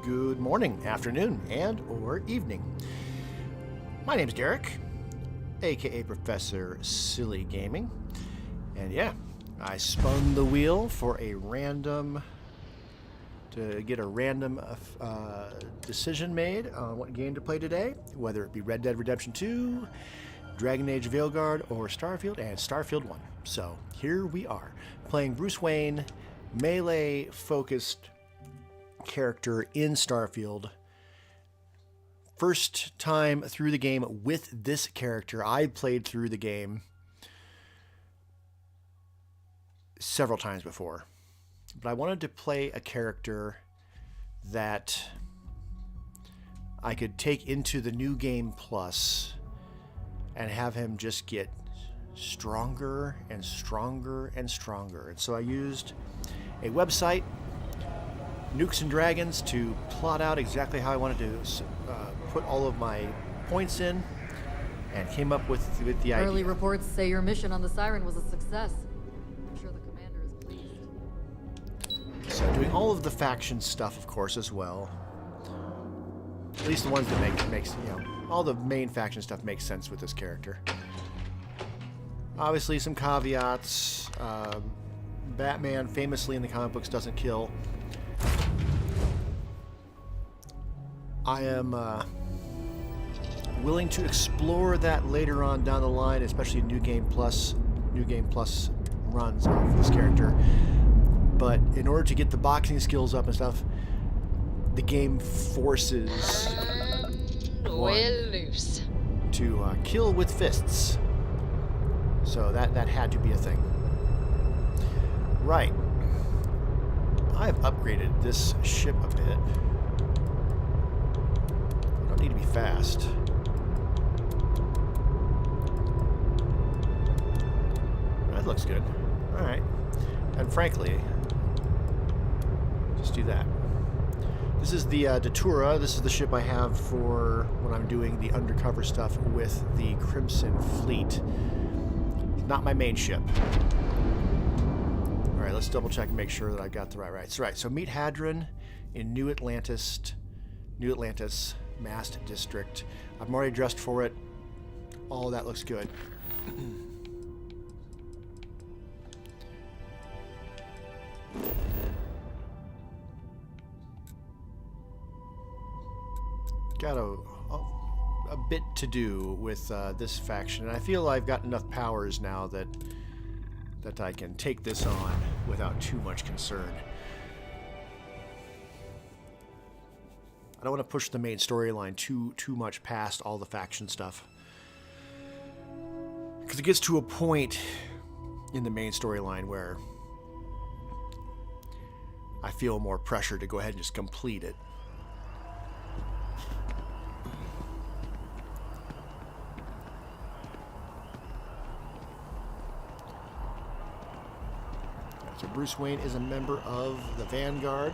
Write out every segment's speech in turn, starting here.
good morning, afternoon, and or evening. My name's Derek, aka Professor Silly Gaming, and yeah, I spun the wheel for a random decision made on what game to play today, whether it be Red Dead Redemption 2, Dragon Age Veilguard, or Starfield, and Starfield 1. So here we are, playing Bruce Wayne, melee-focused character in Starfield. First time through the game with this character. I played through the game several times before, but I wanted to play a character that I could take into the new game plus and have him just get stronger and stronger and stronger. And so I used a website, Nukes and Dragons, to plot out exactly how I wanted to put all of my points in, and came up with the idea. Early reports say your mission on the Siren was a success. I'm sure the commander is pleased. So doing all of the faction stuff, of course, as well. At least the ones that makes all the main faction stuff makes sense with this character. Obviously, some caveats. Batman, famously in the comic books, doesn't kill. I am willing to explore that later on down the line, especially in New Game Plus runs of this character. But in order to get the boxing skills up and stuff, the game forces we're loose to kill with fists. So that had to be a thing. Right. I've upgraded this ship a bit. I don't need to be fast. That looks good. Alright. And frankly, just do that. This is the Datura. This is the ship I have for when I'm doing the undercover stuff with the Crimson Fleet. It's not my main ship. Alright, let's double check and make sure that I got the right. Right. So meet Hadron in New Atlantis, Mast District. I'm already dressed for it. All of that looks good. Got a bit to do with this faction, and I feel I've got enough powers now that I can take this on without too much concern. I don't want to push the main storyline too much past all the faction stuff, because it gets to a point in the main storyline where I feel more pressure to go ahead and just complete it. So Bruce Wayne is a member of the Vanguard.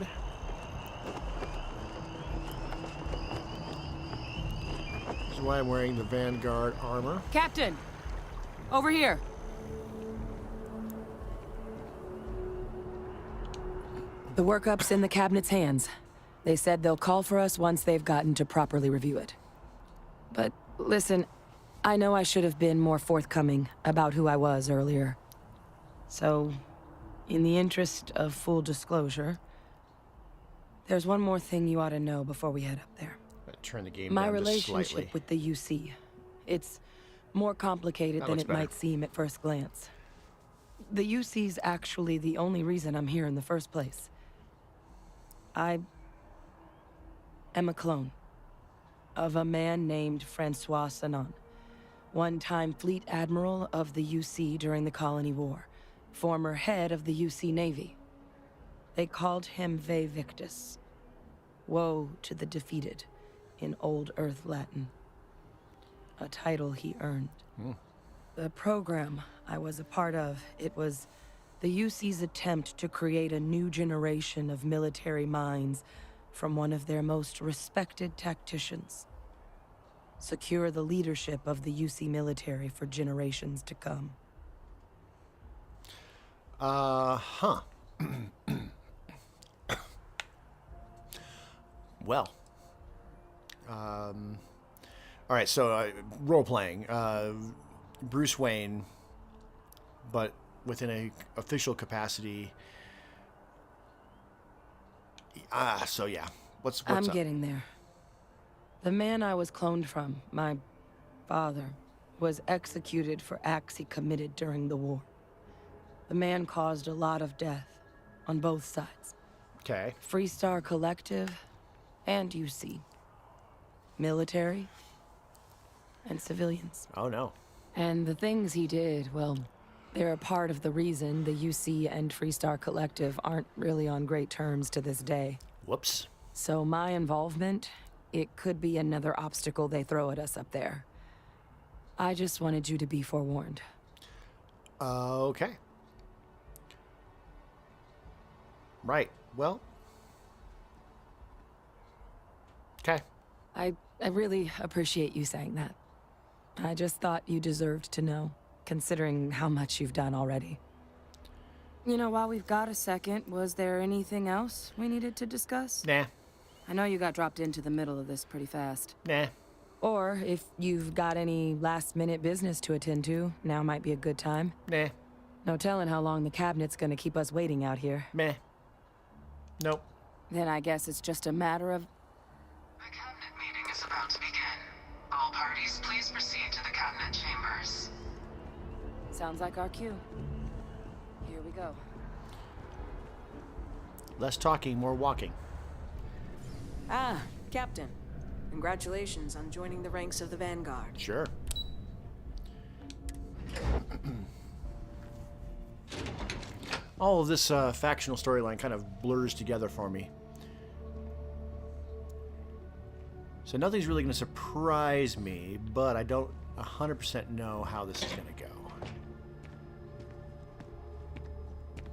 This is why I'm wearing the Vanguard armor. Captain! Over here! The workup's in the cabinet's hands. They said they'll call for us once they've gotten to properly review it. But listen, I know I should have been more forthcoming about who I was earlier. So, in the interest of full disclosure, there's one more thing you ought to know before we head up there. Turn the game My down just relationship slightly. with the UC. It's more complicated than it might seem at first glance. The UC's actually the only reason I'm here in the first place. I am a clone of a man named Francois Sanon, one-time fleet admiral of the UC during the Colony War, former head of the UC Navy. They called him Ve Victus, woe to the defeated, in Old Earth Latin. A title he earned. The program I was a part of, it was the UC's attempt to create a new generation of military minds from one of their most respected tacticians. Secure the leadership of the UC military for generations to come. Well. All right, so role-playing. Bruce Wayne, but within a official capacity. So yeah. What's I'm up? getting there. The man I was cloned from, my father, was executed for acts he committed during the war. The man caused a lot of death on both sides. Okay. Freestar Collective and UC. Military and civilians. Oh no. And the things he did, well, they're a part of the reason the UC and Freestar Collective aren't really on great terms to this day. Whoops. So my involvement, it could be another obstacle they throw at us up there. I just wanted you to be forewarned. Okay. Right. Well. Okay. I really appreciate you saying that. I just thought you deserved to know, considering how much you've done already. You know, while we've got a second, was there anything else we needed to discuss? Nah. I know you got dropped into the middle of this pretty fast. Nah. Or if you've got any last-minute business to attend to, now might be a good time. Nah. No telling how long the cabinet's gonna keep us waiting out here. Meh. Nope. Then I guess it's just a matter of... The cabinet meeting is about to begin. All parties, please proceed to the cabinet chambers. Sounds like our cue. Here we go. Less talking, more walking. Ah, Captain. Congratulations on joining the ranks of the Vanguard. Sure. All of this factional storyline kind of blurs together for me. So nothing's really going to surprise me, but I don't 100% know how this is going to go.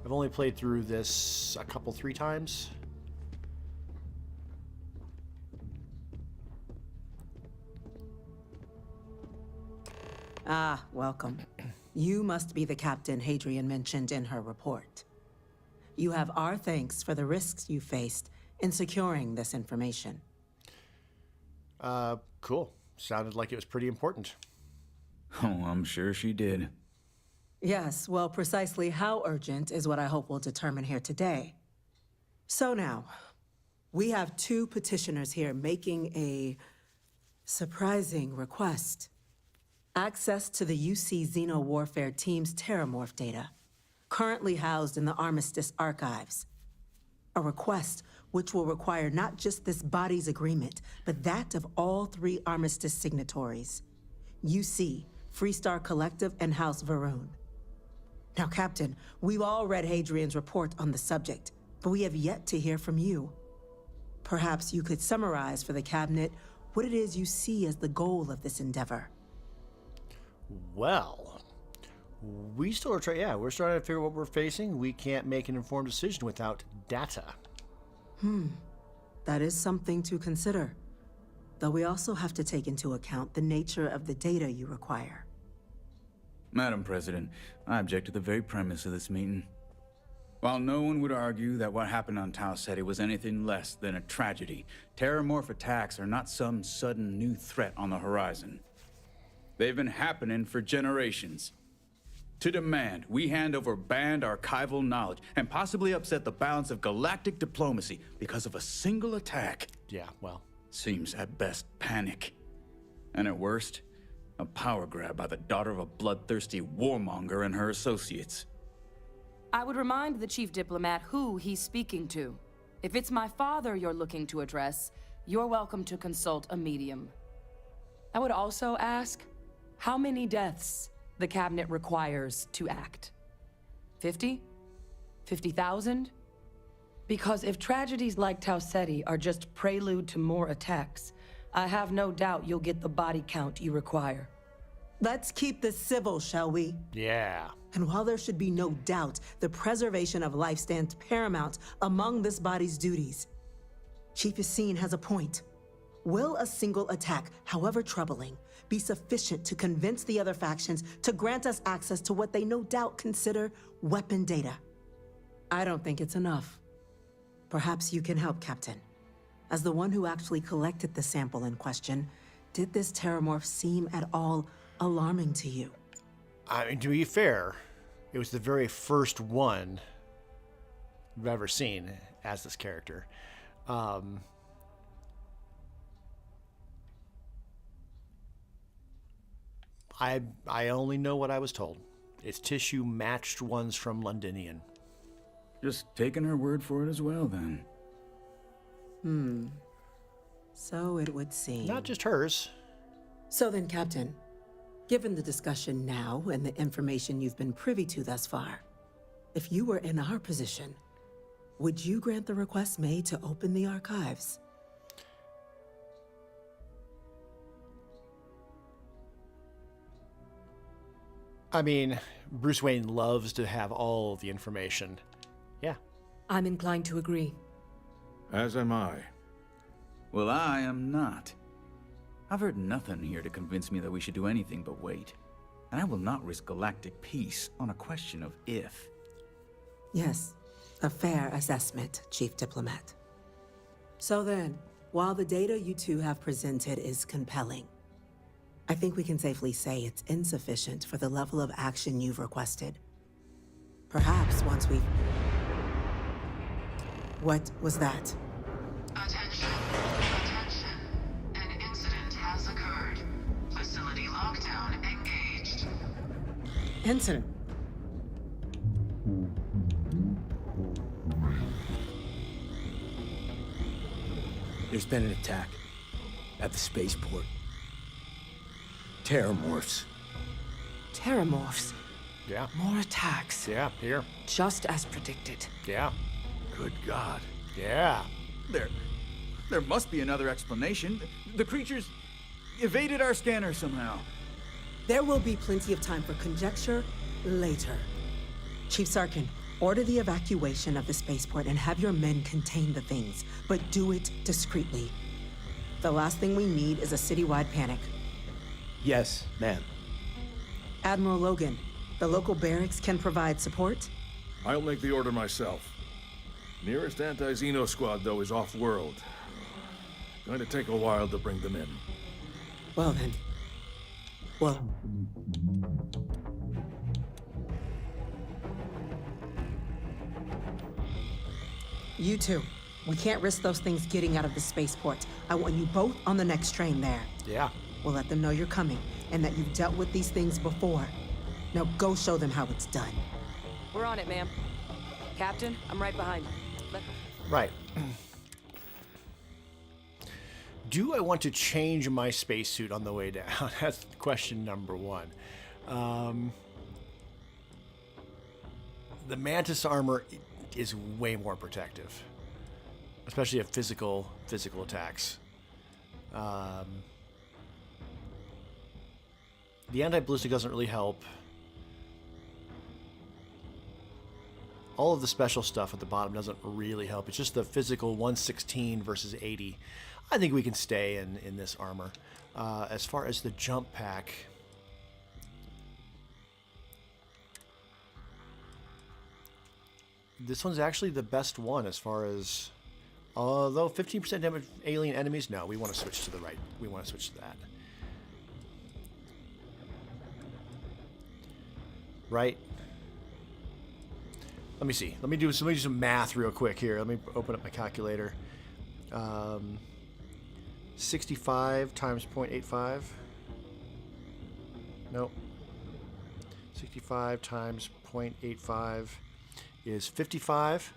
I've only played through this a couple, 3 times. Ah, welcome. You must be the captain Hadrian mentioned in her report. You have our thanks for the risks you faced in securing this information. Cool. Sounded like it was pretty important. Oh, I'm sure she did. Yes, well, precisely how urgent is what I hope we'll determine here today. So now, we have 2 petitioners here making a surprising request. Access to the UC Xeno Warfare Team's Terramorph data, currently housed in the Armistice archives. A request which will require not just this body's agreement, but that of all 3 Armistice signatories. UC, Freestar Collective, and House Varun. Now, Captain, we've all read Hadrian's report on the subject, but we have yet to hear from you. Perhaps you could summarize for the Cabinet what it is you see as the goal of this endeavor. Well, we still are trying. Yeah, we're starting to figure out what we're facing. We can't make an informed decision without data. That is something to consider. Though we also have to take into account the nature of the data you require. Madam President, I object to the very premise of this meeting. While no one would argue that what happened on to.say was anything less than a tragedy, Terramorph attacks are not some sudden new threat on the horizon. They've been happening for generations. To demand we hand over banned archival knowledge and possibly upset the balance of galactic diplomacy because of a single attack Yeah, well. seems at best panic. And at worst, a power grab by the daughter of a bloodthirsty warmonger and her associates. I would remind the chief diplomat who he's speaking to. If it's my father you're looking to address, you're welcome to consult a medium. I would also ask how many deaths the Cabinet requires to act. 50? 50,000? Because if tragedies like to.say are just prelude to more attacks, I have no doubt you'll get the body count you require. Let's keep this civil, shall we? Yeah. And while there should be no doubt the preservation of life stands paramount among this body's duties, Chief Yassine has a point. Will a single attack, however troubling, be sufficient to convince the other factions to grant us access to what they no doubt consider weapon data? I don't think it's enough. Perhaps you can help, Captain. As the one who actually collected the sample in question, did this terramorph seem at all alarming to you? I mean, to be fair, it was the very first one I've ever seen as this character. I only know what I was told. It's tissue matched ones from Londinian. Just taking her word for it as well, then. So it would seem. Not just hers. So then, Captain, given the discussion now and the information you've been privy to thus far, if you were in our position, would you grant the request made to open the archives? I mean, Bruce Wayne loves to have all the information. Yeah. I'm inclined to agree. As am I. Well, I am not. I've heard nothing here to convince me that we should do anything but wait. And I will not risk galactic peace on a question of if. Yes, a fair assessment, Chief Diplomat. So then, while the data you two have presented is compelling, I think we can safely say it's insufficient for the level of action you've requested. Perhaps once we've... What was that? Attention. Attention. An incident has occurred. Facility lockdown engaged. Incident. There's been an attack at the spaceport. Terramorphs. Terramorphs. Yeah. More attacks. Yeah, here. Just as predicted. Yeah. Good God. Yeah. There must be another explanation. The creatures evaded our scanner somehow. There will be plenty of time for conjecture later. Chief Sarkin, order the evacuation of the spaceport and have your men contain the things, but do it discreetly. The last thing we need is a citywide panic. Yes, ma'am. Admiral Logan, the local barracks can provide support? I'll make the order myself. Nearest anti-Xeno squad, though, is off-world. Going to take a while to bring them in. Well then. Well... You two, we can't risk those things getting out of the spaceport. I want you both on the next train there. Yeah. We'll let them know you're coming, and that you've dealt with these things before. Now go show them how it's done. We're on it, ma'am. Captain, I'm right behind you. Right. Do I want to change my spacesuit on the way down? That's question number one. The Mantis armor is way more protective, especially at physical attacks. The anti-ballistic doesn't really help. All of the special stuff at the bottom doesn't really help. It's just the physical 116 versus 80. I think we can stay in this armor. As far as the jump pack, this one's actually the best one as far as... Although 15% damage alien enemies, no, we want to switch to the right. We want to switch to that. Right? Let me see. Let me do some math real quick here. Let me open up my calculator. 65 times 0.85. Nope. 65 times 0.85 is 55.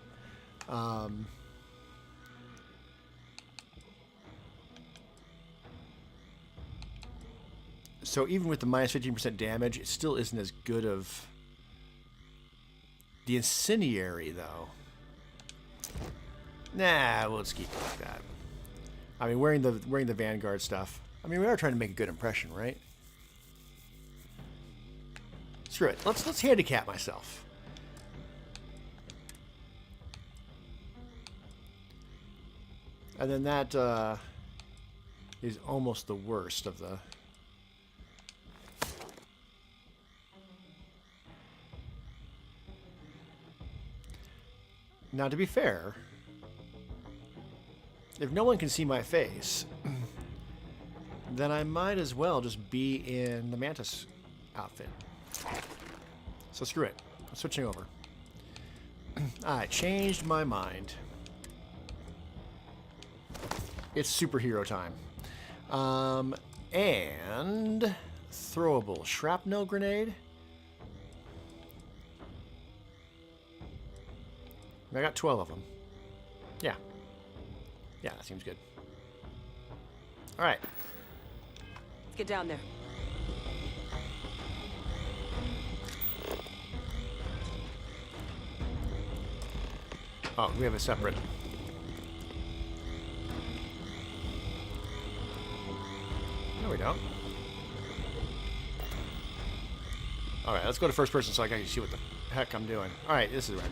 So even with the minus 15% damage, it still isn't as good of... The incendiary, though. Nah, we'll just keep it like that. I mean, wearing the Vanguard stuff. I mean, we are trying to make a good impression, right? Screw it. Let's handicap myself. And then that is almost the worst of the... Now, to be fair, if no one can see my face, then I might as well just be in the Mantis outfit. So screw it. I'm switching over. I changed my mind. It's superhero time. And throwable shrapnel grenade. I got 12 of them. Yeah. Yeah, that seems good. All right. Let's get down there. Oh, we have a separate. No, we don't. All right, let's go to first person so I can see what the heck I'm doing. All right, this is right.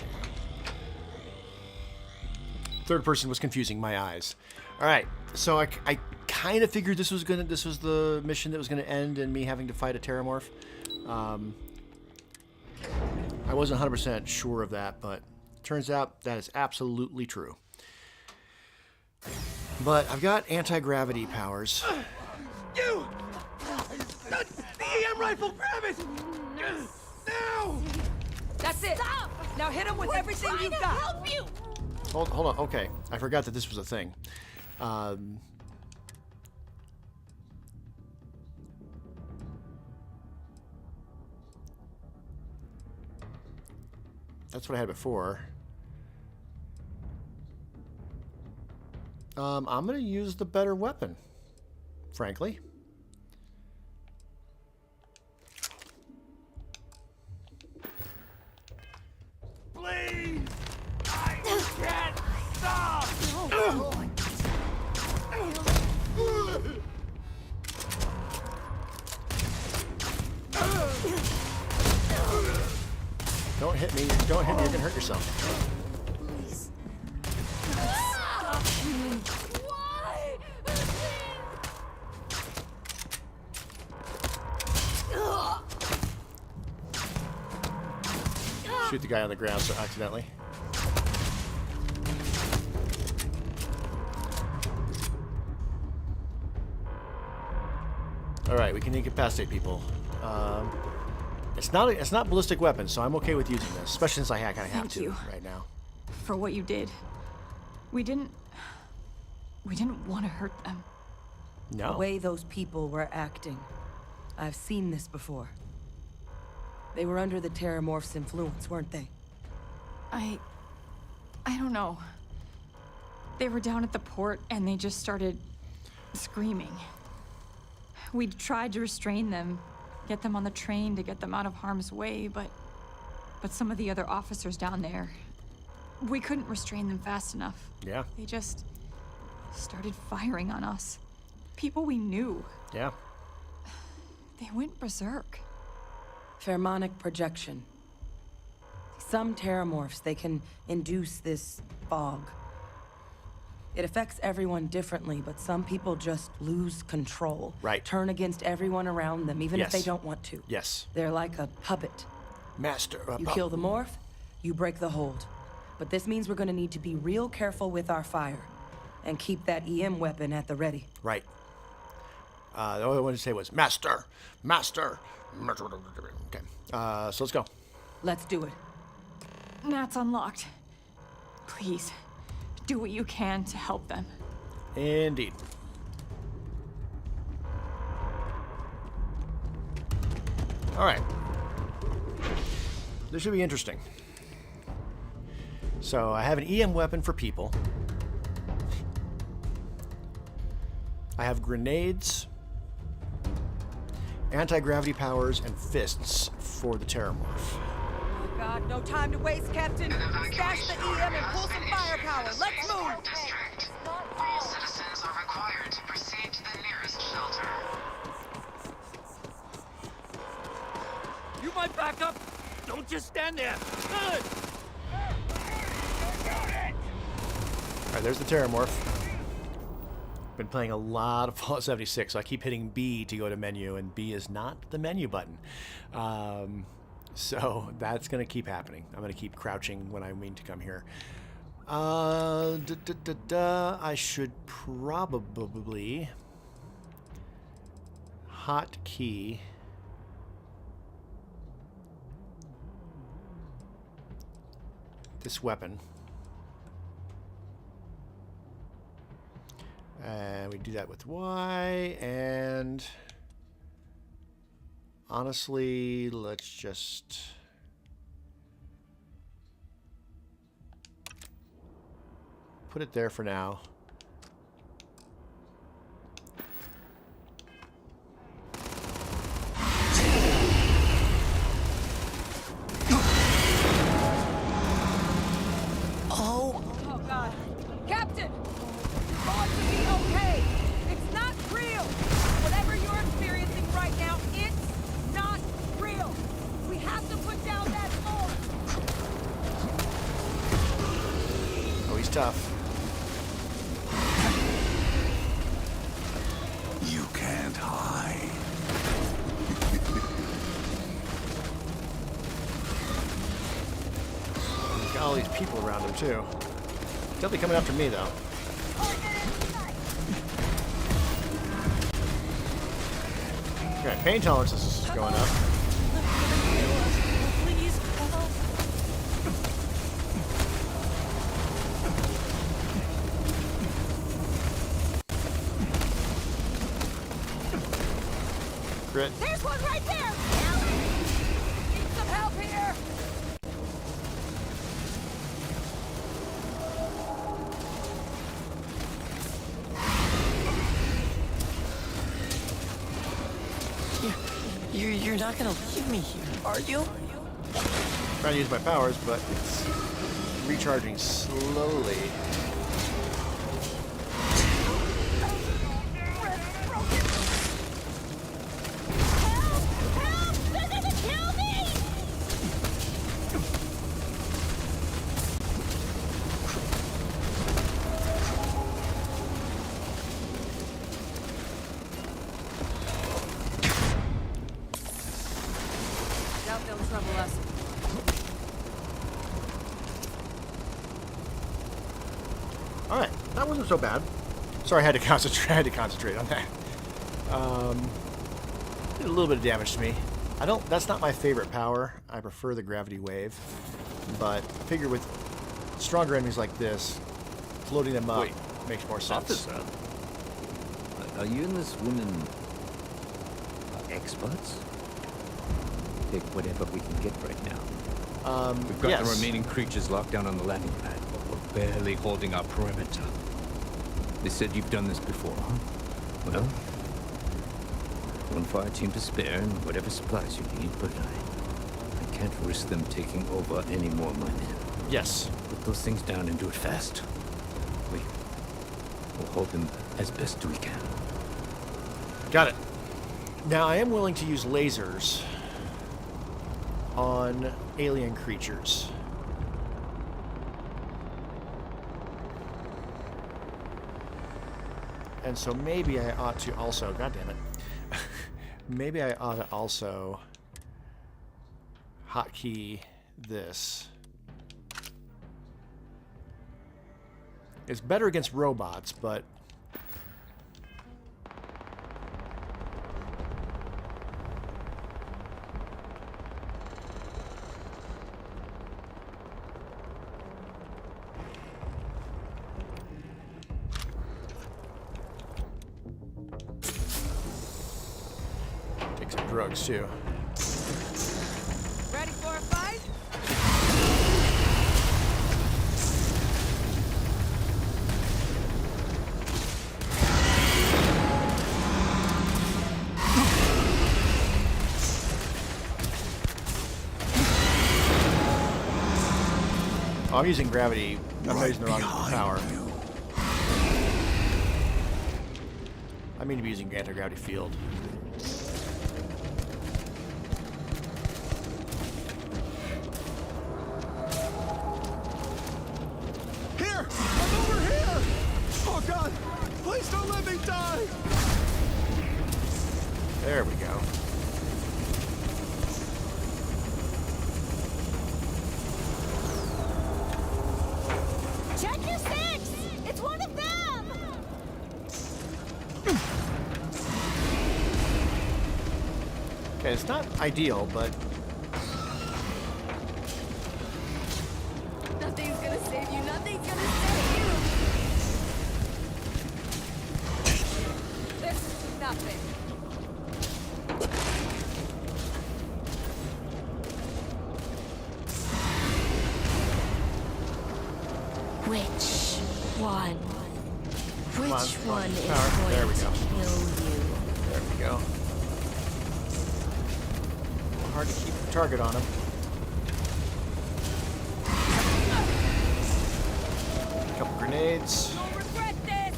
Third person was confusing my eyes. All right, so I kind of figured this was the mission that was gonna end in me having to fight a Terramorph. I wasn't 100% sure of that, but turns out that is absolutely true. But I've got anti-gravity powers. You! The EM rifle, grab it! Now! That's it. Stop! Now hit him with everything you've got. Help you! Hold on. Okay, I forgot that this was a thing. That's what I had before. I'm gonna use the better weapon, frankly. Please! I can't stop! Don't hit me. Don't hit me. You're gonna hurt yourself. Why? Shoot the guy on the ground so accidentally. All right, we can incapacitate people. It's not ballistic weapons, so I'm okay with using this, especially since I kind of have Thank to you. right now. For what you did. We didn't want to hurt them. No. The way those people were acting. I've seen this before. They were under the Terramorph's influence, weren't they? I don't know. They were down at the port and they just started screaming. We tried to restrain them, get them on the train to get them out of harm's way, but some of the other officers down there, we couldn't restrain them fast enough. Yeah. They just started firing on us. People we knew. Yeah. They went berserk. Pheromonic projection. Some Terramorphs, they can induce this fog. It affects everyone differently, but some people just lose control. Right. Turn against everyone around them, even if Yes. they don't want to. Yes. They're like a puppet. Master. You kill the morph, you break the hold. But this means we're gonna need to be real careful with our fire. And keep that EM weapon at the ready. Right. The only one to say was Master. Master. Okay. So let's go. Let's do it. Nat's unlocked. Please, do what you can to help them. Indeed. All right. This should be interesting. So I have an EM weapon for people. I have grenades, anti-gravity powers, and fists for the Terramorph. Oh God, no time to waste, Captain. Stash the EM and pull some firepower. Let's move. District. All citizens are required to proceed to the nearest shelter. You might back up. Don't just stand there. Good. All right, there's the Terramorph. Been playing a lot of Fallout 76, so I keep hitting B to go to menu, and B is not the menu button. So that's going to keep happening. I'm going to keep crouching when I mean to come here. I should probably hotkey this weapon. And we do that with Y, and honestly, let's just put it there for now. Oh God. Captain! It's going to be okay. It's not real. Whatever you're experiencing right now, it's not real. We have to put down that sword. Oh, he's tough. You can't hide. He's got all these people around him, too. Definitely coming after me, though. Okay, pain tolerance is going up. Please help. Crit. There's one right there! Help! Need some help here! You're not gonna leave me here, are you? Trying to use my powers, but it's recharging slowly. Doubt they'll trouble us. All right, that wasn't so bad. Sorry, I had to concentrate. I had to concentrate on that. Did a little bit of damage to me. That's not my favorite power. I prefer the gravity wave, but I figure with stronger enemies like this, floating them up makes more sense. Officer, are you and this woman experts? Take whatever we can get right now. We've got yes. the remaining creatures locked down on the landing pad, but we're barely holding our perimeter. They said you've done this before, huh? Well, one fire team to spare and whatever supplies you need, but I can't risk them taking over any more of my men. Yes. Put those things down and do it fast. We'll hold them as best we can. Got it. Now, I am willing to use lasers on alien creatures. And so maybe I ought to also, god damn it, maybe I ought to also hotkey this. It's better against robots, but take some drugs too. Ready for a fight? Oh, I'm using gravity. I'm using the wrong power. I mean to be using anti-gravity field. Here! I'm over here! Oh God! Please don't let me die! There we go. Okay, it's not ideal, but... Nothing's gonna save you. Nothing's gonna save you. This is nothing. Which one? Which one is Power. There we going go. to kill you? There we go. Hard to keep the target on him. A couple grenades. You'll regret this.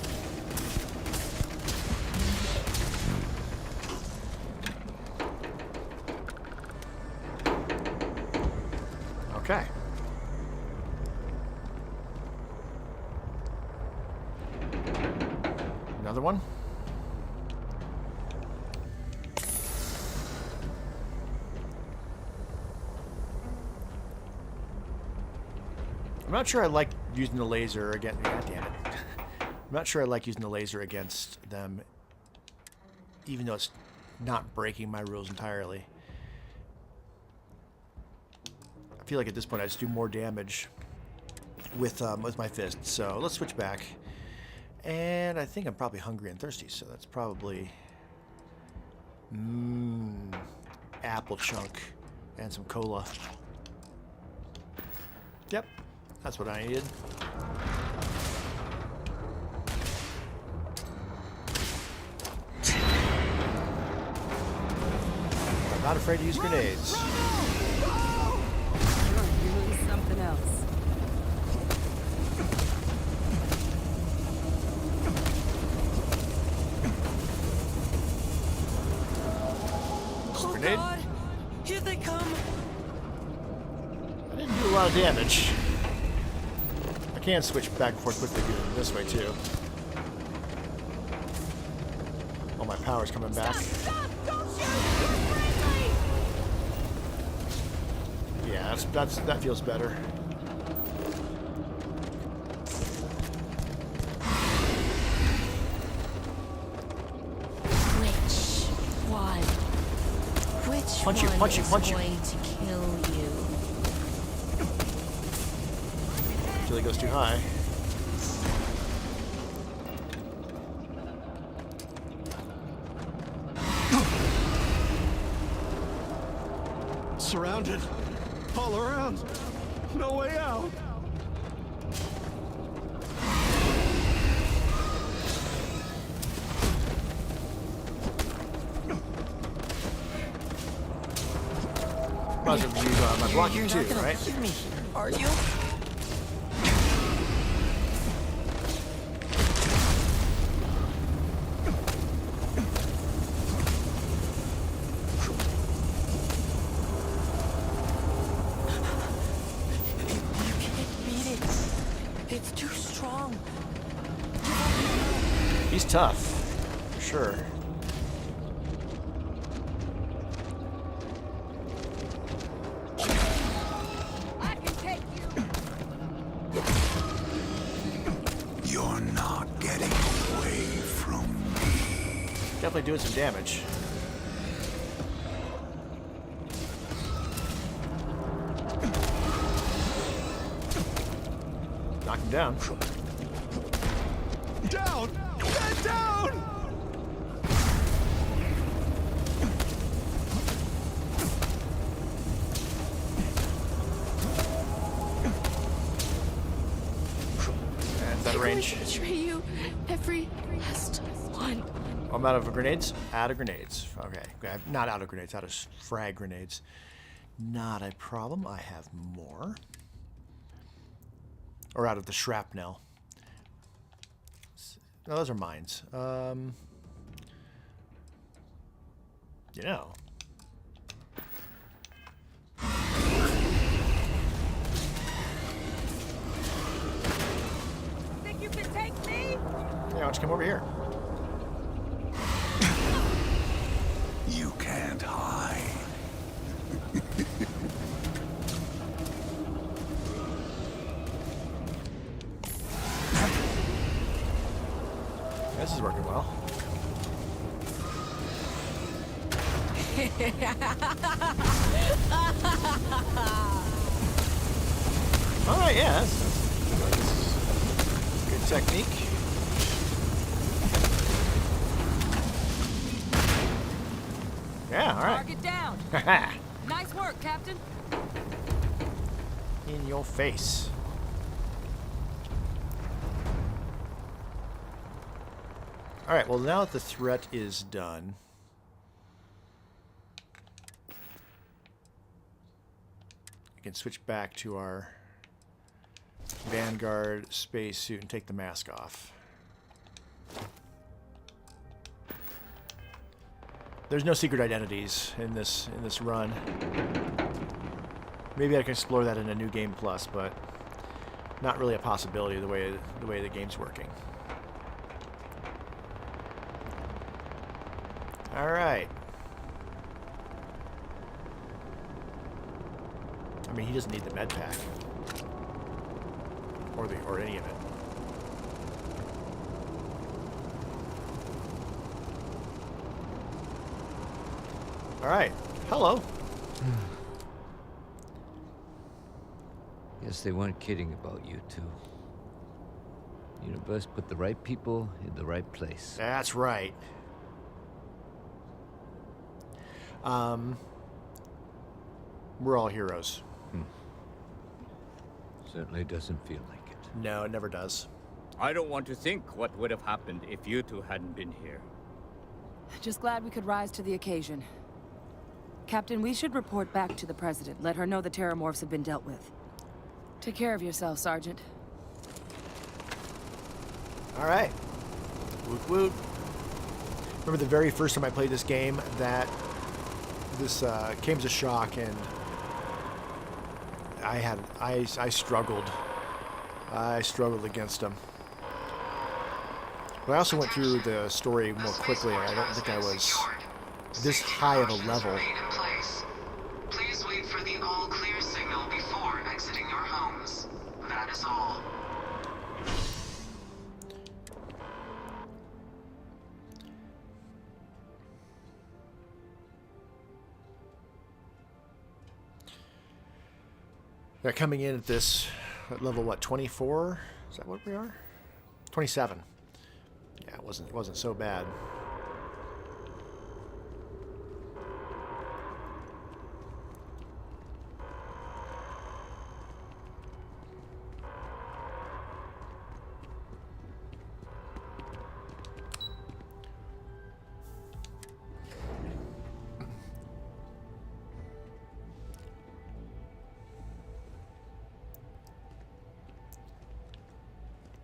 Okay. Another one. I'm not sure I like using the laser against... God damn it. I'm not sure I like using the laser against them, even though it's not breaking my rules entirely. I feel like at this point I just do more damage with my fists. So let's switch back. And I think I'm probably hungry and thirsty, so that's probably... apple chunk and some cola. Yep. That's what I needed. I'm not afraid to use grenades. You're really something else. Oh Grenade. God! Here they come! I didn't do a lot of damage. I can switch back and forth quickly doing this way too. All my power's coming back. Stop! Don't shoot! You're friendly! Yeah, that feels better. Which one? Which Punch you, one punch you, is punch you. going to kill you? Until he goes too high. Surrounded. All around. No way out. Might as well use my blocking You're too, not gonna right? leave me here, are you? You can't beat it. It's too strong. He's tough, for sure. I can take you. You're not getting away from me. Definitely doing some damage. Knock him down. Down! Get down! And that range. Betray you, every last one. I'm out of grenades? Out of grenades. Okay. Not out of grenades, out of frag grenades. Not a problem. I have more. Or out of the shrapnel. No, those are mines. You know. Think you can take me? Yeah, why don't you come over here? You can't hide. This is working well. All right, yeah, that's good technique. Yeah, all right. Target down. Nice work, Captain. In your face. All right, well, now that the threat is done, we can switch back to our Vanguard spacesuit and take the mask off. There's no secret identities in this run. Maybe I can explore that in a new game plus, but not really a possibility the way the game's working. All right. I mean, he doesn't need the med pack or any of it. All right. Hello. Guess they weren't kidding about you two. Universe put the right people in the right place. That's right. We're all heroes. Certainly doesn't feel like it. No, it never does. I don't want to think what would have happened if you two hadn't been here. Just glad we could rise to the occasion. Captain, we should report back to the President. Let her know the Terramorphs have been dealt with. Take care of yourself, Sergeant. All right. Woot woot. Remember the very first time I played this game, that this came as a shock, and I struggled. I struggled against them. But I also went through the story more quickly, and I don't think I was this high of a level. Please wait for the all clear signal before exiting your homes. That is all. They're coming in at this at level, what, 24? Is that what we are? 27. Yeah, it wasn't so bad.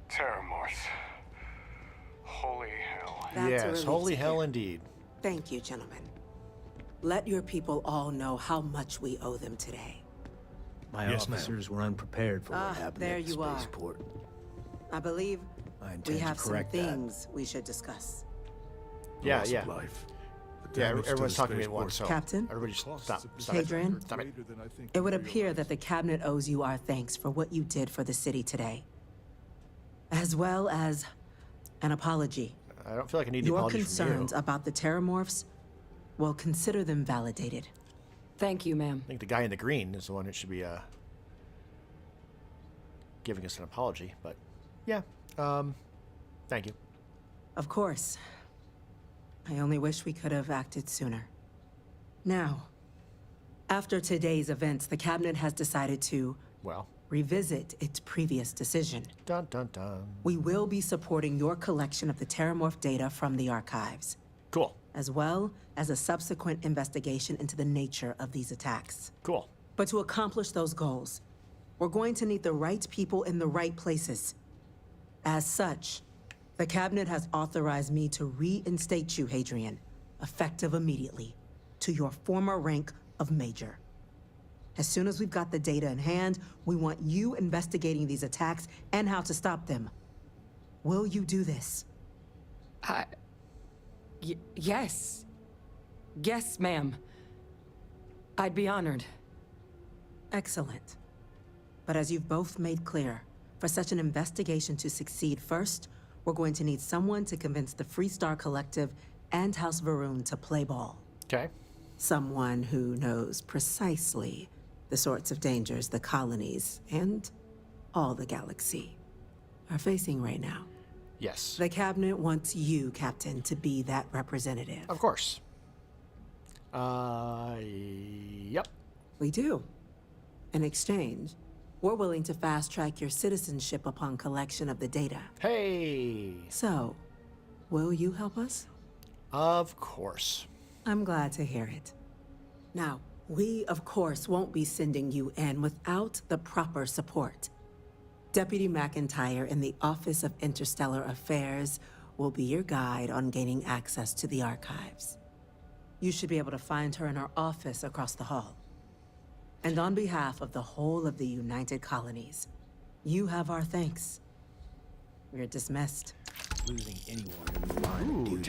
Terramorphs. Holy hell. That's a Yes, relief holy to hell hear. indeed. Thank you, gentlemen. Let your people all know how much we owe them today. My officers were unprepared for what happened there at the you are. spaceport. I believe I intend we to have some correct that. things we should discuss. Yeah, Loss yeah. of life. The Yeah, damage to everyone's the talking to me at spaceport. once, so Captain? everybody just stop. Stop Hadrian? it. Stop it. Greater than I think It would you appear realize. that the cabinet owes you our thanks for what you did for the city today, as well as an apology. I don't feel like I need the Your apology concerns from you. about the Terramorphs, well, consider them validated. Thank you, ma'am. I think the guy in the green is the one who should be giving us an apology, but yeah, thank you. Of course. I only wish we could have acted sooner. Now, after today's events, the cabinet has decided to, well, revisit its previous decision. Dun dun dun. We will be supporting your collection of the Terramorph data from the archives. Cool. As well as a subsequent investigation into the nature of these attacks. Cool. But to accomplish those goals, we're going to need the right people in the right places. As such, the cabinet has authorized me to reinstate you, Hadrian, effective immediately, to your former rank of Major. As soon as we've got the data in hand, we want you investigating these attacks and how to stop them. Will you do this? Yes. Yes, ma'am. I'd be honored. Excellent. But as you've both made clear, for such an investigation to succeed first, we're going to need someone to convince the Freestar Collective and House Varun to play ball. Okay. Someone who knows precisely the sorts of dangers the colonies and all the galaxy are facing right now. Yes. The cabinet wants you, Captain, to be that representative. Of course. Yep. We do. In exchange, we're willing to fast-track your citizenship upon collection of the data. Hey! So, will you help us? Of course. I'm glad to hear it. Now, we, of course, won't be sending you in without the proper support. Deputy McIntyre in the Office of Interstellar Affairs will be your guide on gaining access to the archives. You should be able to find her in her office across the hall. And on behalf of the whole of the United Colonies, you have our thanks. We're dismissed. Losing anyone in the line of duty is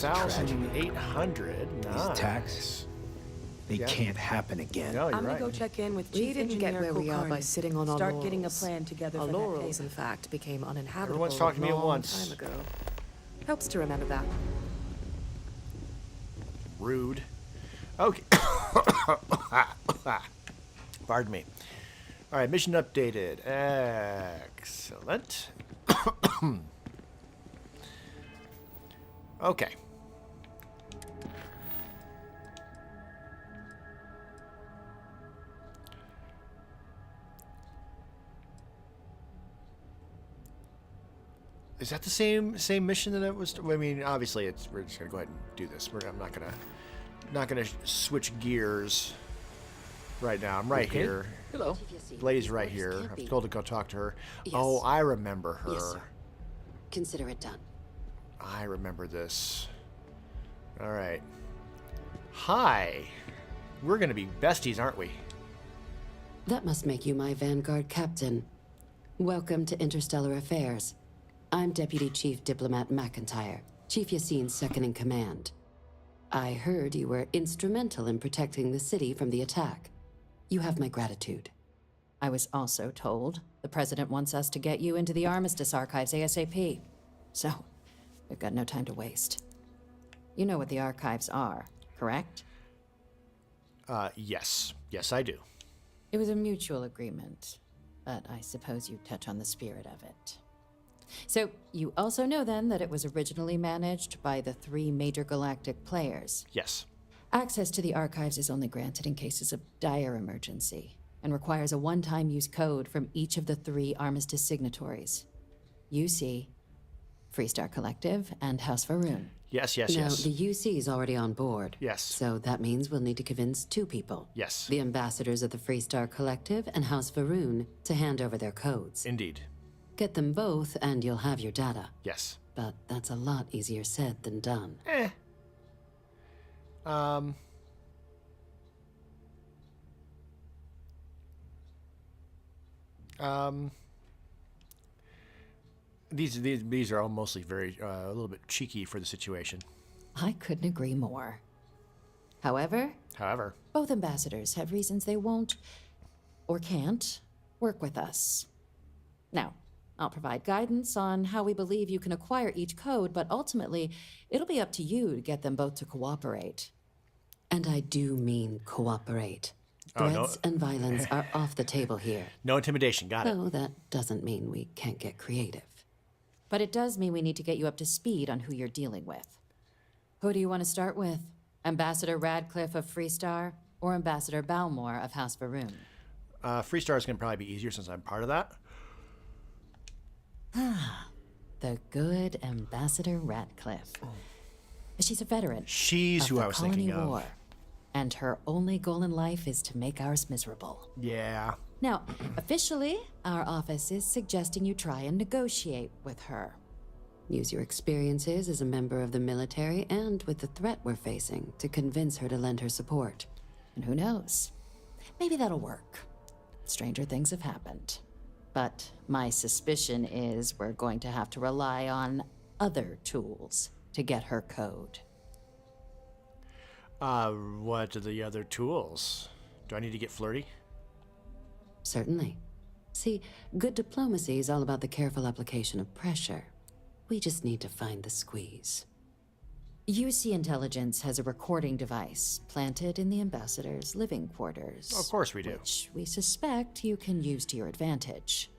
a tragedy. 10,800. These Nice. attacks, they can't happen again. No, you're I'm right. gonna go check in with We Chief didn't get Engineer where we are by Kulkarni. sitting on our Start laurels. getting a plan together Our for that laurels, haven. in fact, became uninhabitable Everyone's talking to me a at long once. time ago. Helps to remember that. Rude. Okay. Pardon me. All right, mission updated. Excellent. Okay. Is that the same mission that it was? I mean, obviously, we're just gonna go ahead and do this. I'm not gonna switch gears right now. I'm right here. Hello. Blaze right here. I'm told to go talk to her. Yes. Oh, I remember her. Yes, sir. Consider it done. I remember this. All right. Hi. We're gonna be besties, aren't we? That must make you my Vanguard captain. Welcome to Interstellar Affairs. I'm Deputy Chief Diplomat McIntyre, Chief Yassine's second-in-command. I heard you were instrumental in protecting the city from the attack. You have my gratitude. I was also told the President wants us to get you into the Armistice archives ASAP. So, we've got no time to waste. You know what the archives are, correct? Yes. Yes, I do. It was a mutual agreement, but I suppose you touch on the spirit of it. So, you also know then that it was originally managed by the 3 major galactic players. Yes. Access to the archives is only granted in cases of dire emergency, and requires a one-time use code from each of the 3 Armistice signatories. UC, Freestar Collective, and House Varun. Yes, yes, Now, yes. the UC is already on board. Yes. So that means we'll need to convince 2 people. Yes. The ambassadors of the Freestar Collective and House Varun to hand over their codes. Indeed. Get them both and you'll have your data. Yes. But that's a lot easier said than done. These are all mostly very a little bit cheeky for the situation. I couldn't agree more. However, both ambassadors have reasons they won't, or can't, work with us. Now, I'll provide guidance on how we believe you can acquire each code, but ultimately, it'll be up to you to get them both to cooperate. And I do mean cooperate. Oh, Threats and violence are off the table here. No intimidation, got it. Though that doesn't mean we can't get creative. But it does mean we need to get you up to speed on who you're dealing with. Who do you want to start with? Ambassador Radcliffe of Freestar, or Ambassador Balmore of House Varun? Freestar is going to probably be easier since I'm part of that. The good Ambassador Radcliffe. She's a veteran. She's who I was thinking of. War, and her only goal in life is to make ours miserable. Yeah. Now, officially, our office is suggesting you try and negotiate with her. Use your experiences as a member of the military and with the threat we're facing to convince her to lend her support. And who knows? Maybe that'll work. Stranger things have happened. But my suspicion is we're going to have to rely on other tools to get her code. What are the other tools? Do I need to get flirty? Certainly. See, good diplomacy is all about the careful application of pressure. We just need to find the squeeze. UC Intelligence has a recording device planted in the Ambassador's living quarters. Of course we do. Which we suspect you can use to your advantage.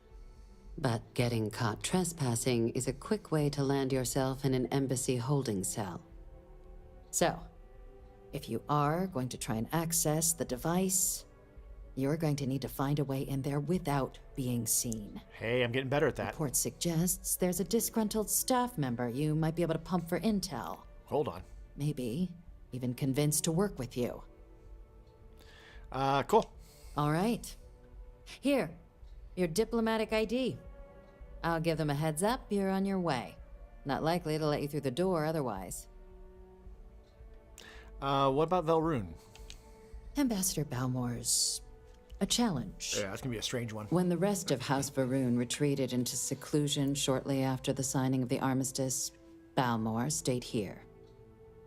But getting caught trespassing is a quick way to land yourself in an embassy holding cell. So, if you are going to try and access the device, you're going to need to find a way in there without being seen. Hey, I'm getting better at that. Report suggests there's a disgruntled staff member you might be able to pump for intel. Hold on. Maybe even convince to work with you. Cool. All right. Here, your diplomatic ID. I'll give them a heads up, you're on your way. Not likely to let you through the door otherwise. What about Velrune? Ambassador Balmore's a challenge. Yeah, that's gonna be a strange one. When the rest of House Varun retreated into seclusion shortly after the signing of the armistice, Balmore stayed here.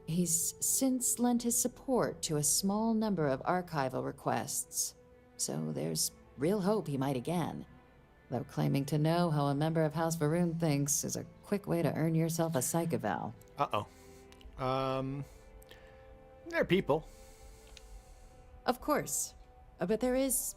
He's since lent his support to a small number of archival requests, so there's real hope he might again. Though claiming to know how a member of House Varun thinks is a quick way to earn yourself a psych eval. They're people. Of course. But there is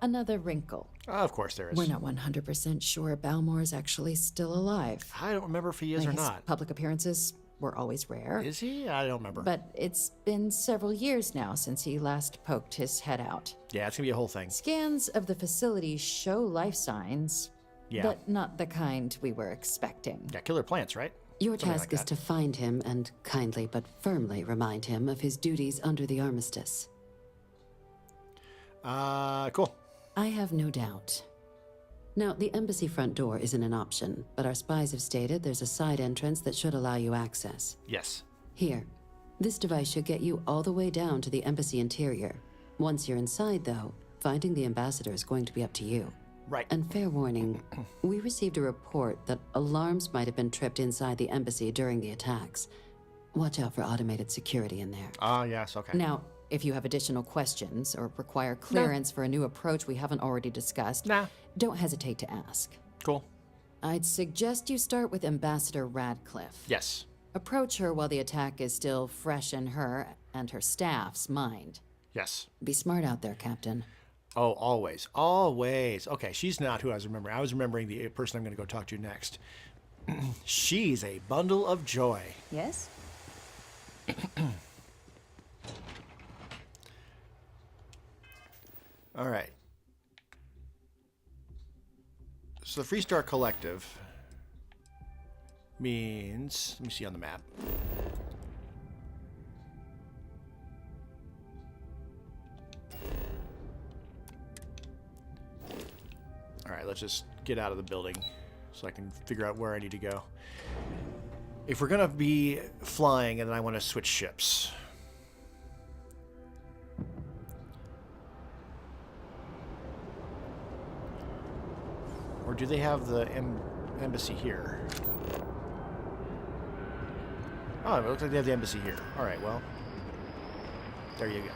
another wrinkle. Of course there is. We're not 100% sure Balmore's actually still alive. I don't remember if he is or not. Public appearances were always rare. Is he? I don't remember. But it's been several years now since he last poked his head out. Yeah, it's gonna be a whole thing. Scans of the facility show life signs, but not the kind we were expecting. Yeah, killer plants, right? Your task is to find him and kindly but firmly remind him of his duties under the armistice. Cool. I have no doubt. Now, the embassy front door isn't an option, but our spies have stated there's a side entrance that should allow you access. Yes. Here. This device should get you all the way down to the embassy interior. Once you're inside, though, finding the ambassador is going to be up to you. Right. And fair warning, we received a report that alarms might have been tripped inside the embassy during the attacks. Watch out for automated security in there. Yes, okay. Now, if you have additional questions or require clearance for a new approach we haven't already discussed, don't hesitate to ask. Cool. I'd suggest you start with Ambassador Radcliffe. Yes. Approach her while the attack is still fresh in her and her staff's mind. Yes. Be smart out there, Captain. Oh, always. Always. Okay, she's not who I was remembering. I was remembering the person I'm going to go talk to next. She's a bundle of joy. Yes? All right. So the Freestar Collective means, let me see on the map. All right, let's just get out of the building so I can figure out where I need to go. If we're gonna be flying, and then I want to switch ships. Or do they have the embassy here? Oh, it looks like they have the embassy here. All right, well, there you go.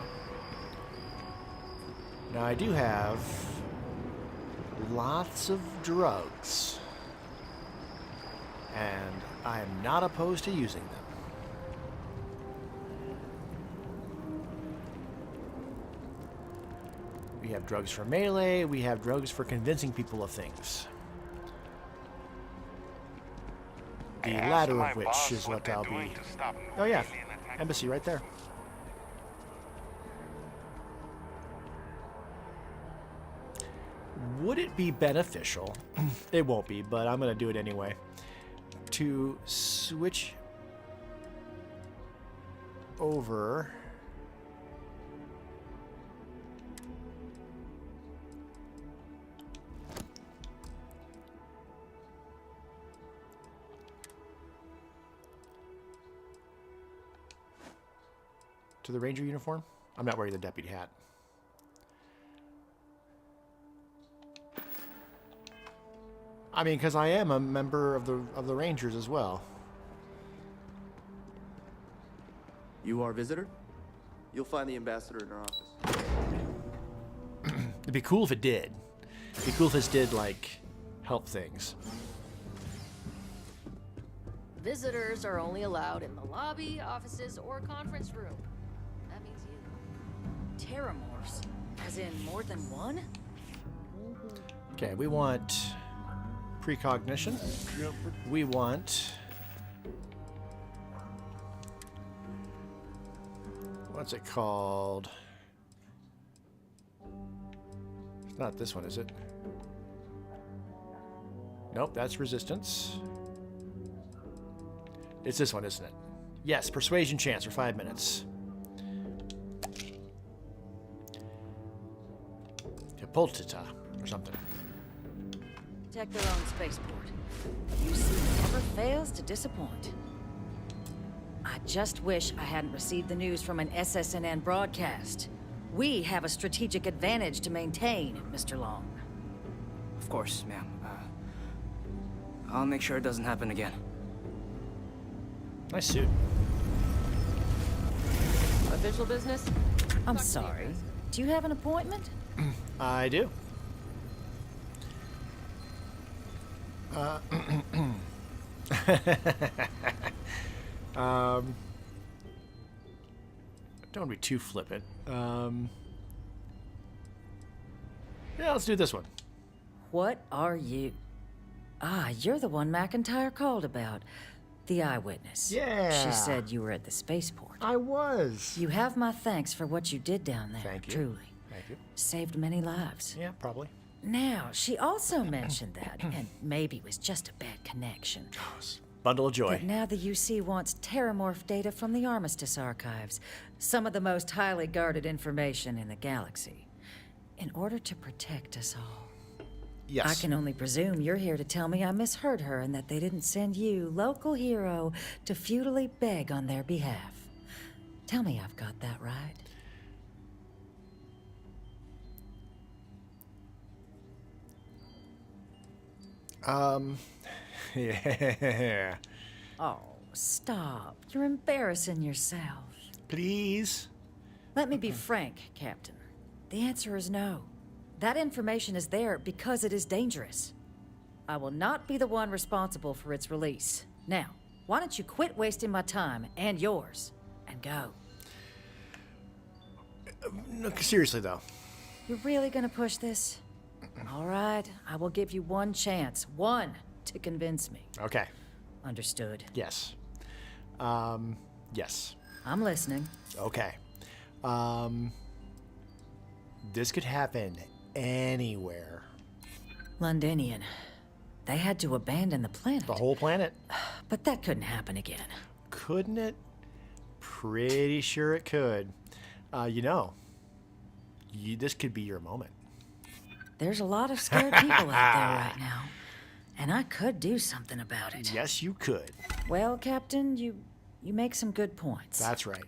Now I do have lots of drugs, and I am not opposed to using them. We have drugs for melee, we have drugs for convincing people of things. The latter of which is what I'll be... Oh yeah, embassy right there. Would it be beneficial, it won't be, but I'm going to do it anyway, to switch over to the Ranger uniform? I'm not wearing the deputy hat. I mean, because I am a member of the Rangers as well. You are a visitor? You'll find the ambassador in her office. It'd be cool if it did. It'd be cool if this did, like, help things. Visitors are only allowed in the lobby, offices, or conference room. That means you. Terramorphs? As in more than one? Okay, we want precognition. We want... What's it called? It's not this one, is it? Nope, that's resistance. It's this one, isn't it? Yes, persuasion chance for 5 minutes. Hippolyta or something. Protect their own spaceport. UC never fails to disappoint. I just wish I hadn't received the news from an SSNN broadcast. We have a strategic advantage to maintain, Mr. Long. Of course, ma'am. I'll make sure it doesn't happen again. Nice suit. Official business? I'm sorry. Do you have an appointment? I do. Don't be too flippant. Yeah, let's do this one. What are you? Ah, you're the one McIntyre called about. The eyewitness. Yeah. She said you were at the spaceport. I was. You have my thanks for what you did down there. Thank you. Truly. Thank you. Saved many lives. Yeah, probably. Now, she also mentioned that, and maybe it was just a bad connection. Bundle of joy. But now the UC wants terramorph data from the Armistice archives, some of the most highly guarded information in the galaxy, in order to protect us all. Yes. I can only presume you're here to tell me I misheard her and that they didn't send you, local hero, to futilely beg on their behalf. Tell me I've got that right. Yeah. Oh, stop. You're embarrassing yourself. Please. Let me be frank, Captain. The answer is no. That information is there because it is dangerous. I will not be the one responsible for its release. Now, why don't you quit wasting my time and yours and go? No, seriously, though. You're really gonna push this? All right, I will give you one chance. One to convince me. Okay. Understood. Yes. Yes. I'm listening. Okay. This could happen anywhere. Londinian. They had to abandon the planet. The whole planet. But that couldn't happen again. Couldn't it? Pretty sure it could. You know, this could be your moment. There's a lot of scared people out there right now. And I could do something about it. Yes, you could. Well, Captain, you make some good points. That's right.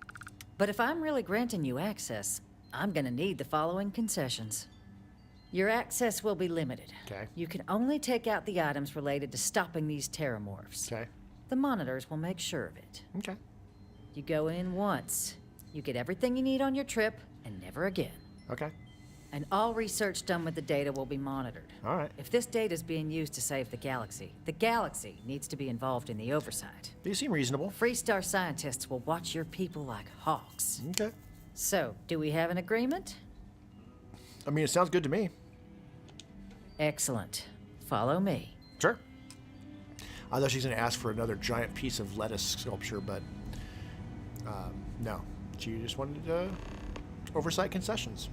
But if I'm really granting you access, I'm gonna need the following concessions. Your access will be limited. Okay. You can only take out the items related to stopping these terramorphs. Okay. The monitors will make sure of it. Okay. You go in once. You get everything you need on your trip, and never again. Okay. And all research done with the data will be monitored. All right. If this data is being used to save the galaxy needs to be involved in the oversight. You seem reasonable. Freestar scientists will watch your people like hawks. Okay. So, do we have an agreement? I mean, it sounds good to me. Excellent. Follow me. Sure. I thought she was going to ask for another giant piece of lettuce sculpture, but no. She just wanted oversight concessions.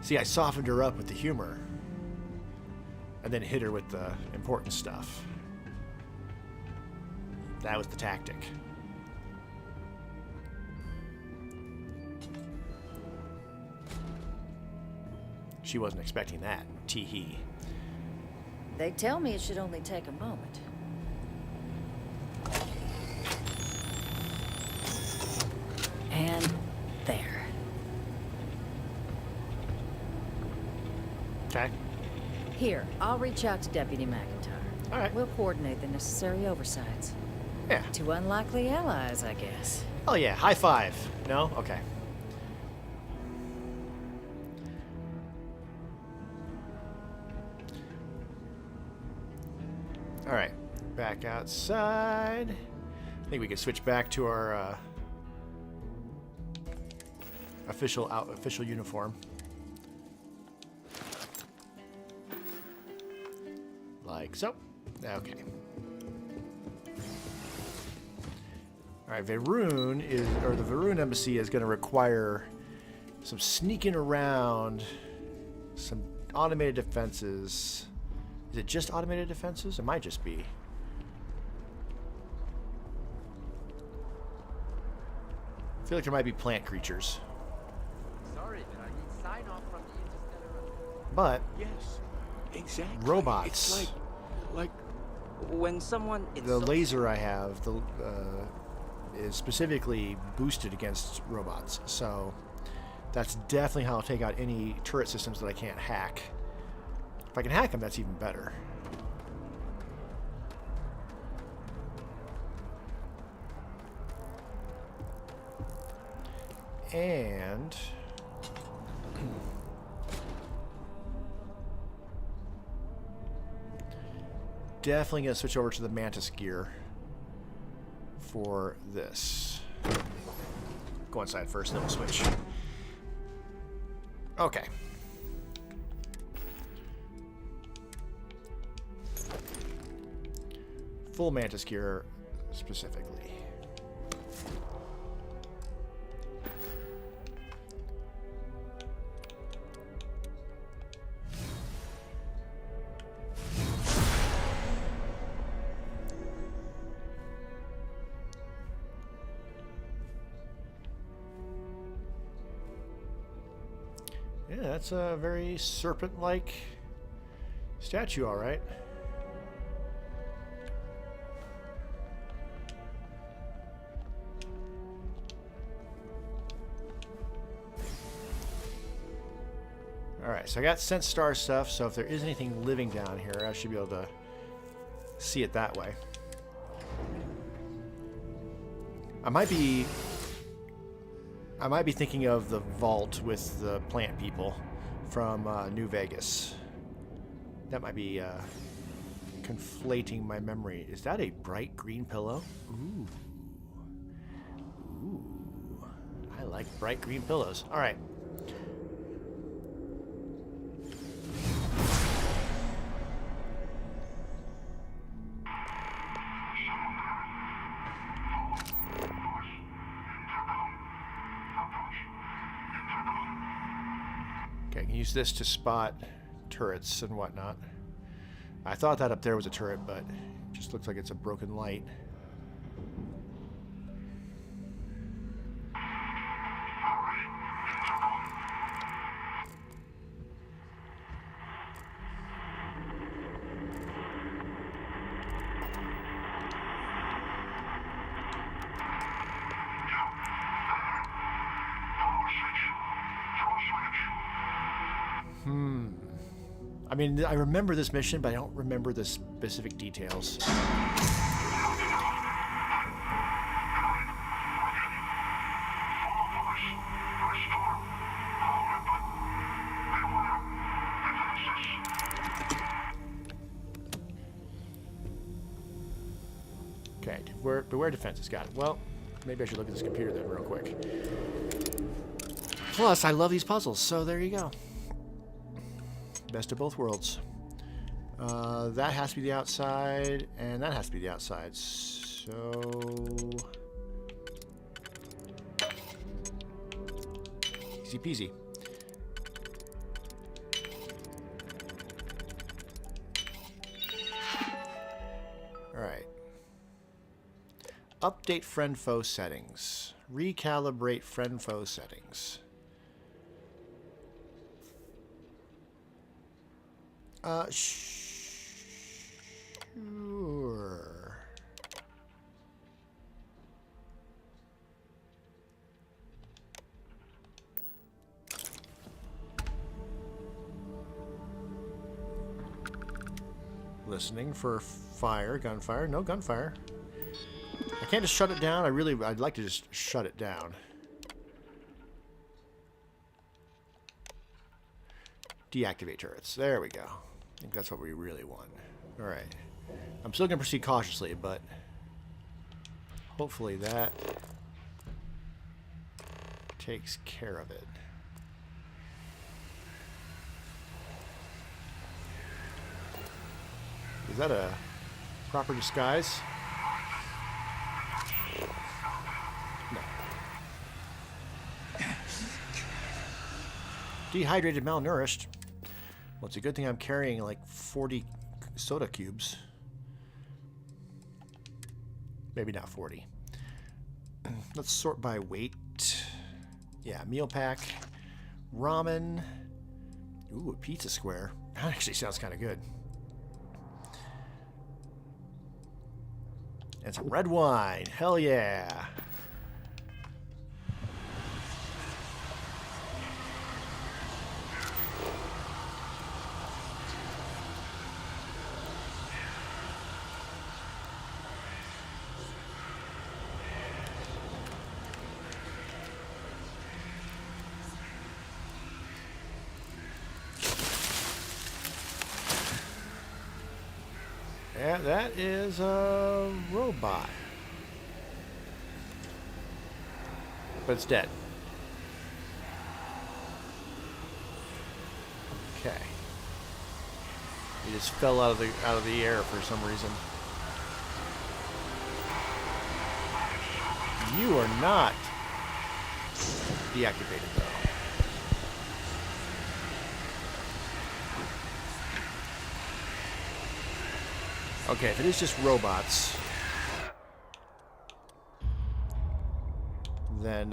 See, I softened her up with the humor and then hit her with the important stuff. That was the tactic. She wasn't expecting that. Tee-hee. They tell me it should only take a moment. And there. Okay. Here, I'll reach out to Deputy McIntyre. All right. We'll coordinate the necessary oversights. Yeah. Two unlikely allies, I guess. Oh yeah, high five. No? Okay. Back outside. I think we can switch back to our official uniform. Like so. Okay. Alright, Veyron is, or the Veyron embassy is going to require some sneaking around, some automated defenses. Is it just automated defenses? It might just be. I feel like there might be plant creatures. Sorry, but I need sign off from the interstellar. But Yes, exactly. robots. It's like when someone. The laser I have is specifically boosted against robots, so that's definitely how I'll take out any turret systems that I can't hack. If I can hack them, that's even better. And definitely going to switch over to the Mantis gear for this. Go inside first, then we'll switch. Okay. Full Mantis gear specifically. Yeah, that's a very serpent-like statue, all right. Alright, so I got sense star stuff, so if there is anything living down here, I should be able to see it that way. I might be thinking of the vault with the plant people from New Vegas. That might be conflating my memory. Is that a bright green pillow? Ooh. Ooh. I like bright green pillows. All right. Okay, I can use this to spot turrets and whatnot. I thought that up there was a turret, but it just looks like it's a broken light. I mean, I remember this mission, but I don't remember the specific details. Okay, beware defenses. Got it. Well, maybe I should look at this computer then real quick. Plus, I love these puzzles, so there you go. Best of both worlds. That has to be the outside, and that has to be the outside. So easy peasy. All right. Update friend-foe settings. Recalibrate friend-foe settings. Sure. Listening for fire, gunfire. No gunfire. I can't just shut it down. I'd like to just shut it down. Deactivate turrets. There we go. I think that's what we really want. All right. I'm still going to proceed cautiously, but hopefully that takes care of it. Is that a proper disguise? No. Dehydrated, malnourished. Well, it's a good thing I'm carrying like 40 soda cubes. Maybe not 40. Let's sort by weight. Yeah, meal pack. Ramen. Ooh, a pizza square. That actually sounds kind of good. And some red wine. Hell yeah. Yeah, that is a robot. But it's dead. Okay. He just fell out of the air for some reason. You are not deactivated though. Okay, if it is just robots, then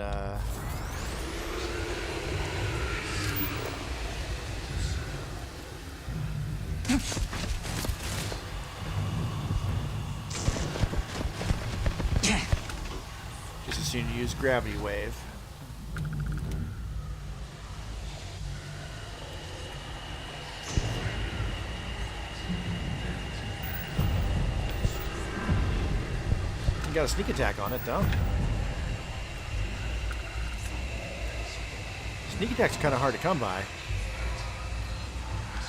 just as soon as you use gravity wave. You got a sneak attack on it, though. Sneak attack's kind of hard to come by.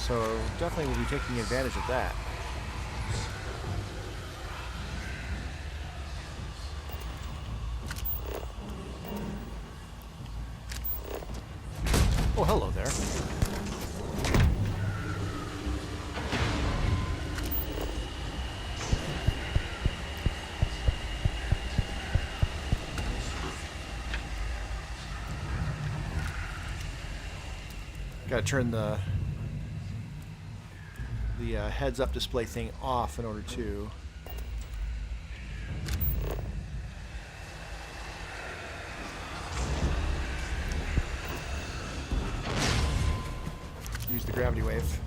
So definitely we'll be taking advantage of that. Oh, hello there. Got to turn the heads-up display thing off in order to use the gravity wave.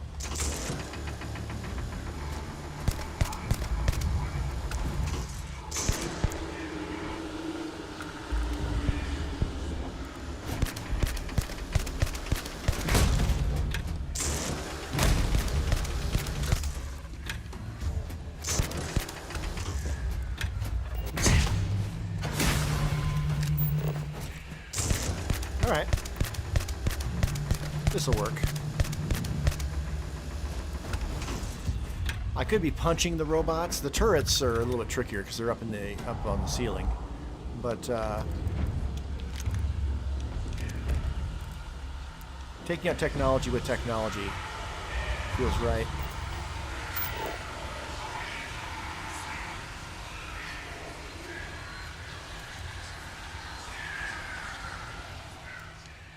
Alright. This'll work. I could be punching the robots. The turrets are a little bit trickier because they're up on the ceiling. But taking out technology with technology feels right.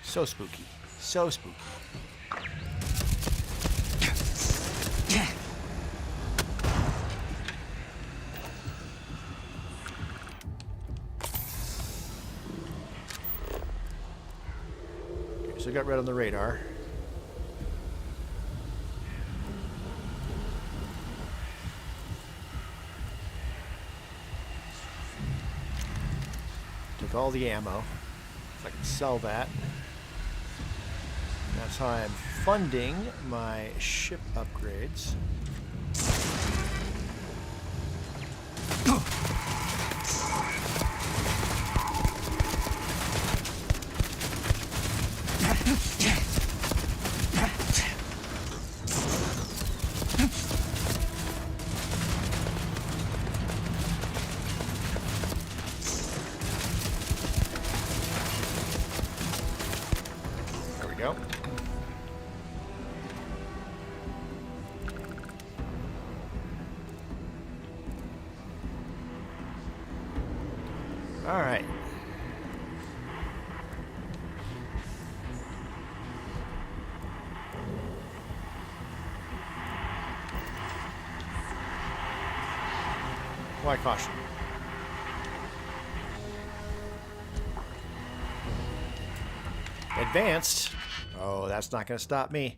So spooky. So spooky. Okay, so I got red on the radar. Took all the ammo. If I can sell that. That's how I'm funding my ship upgrades. go. All right. Why caution? Advanced. Oh, that's not going to stop me.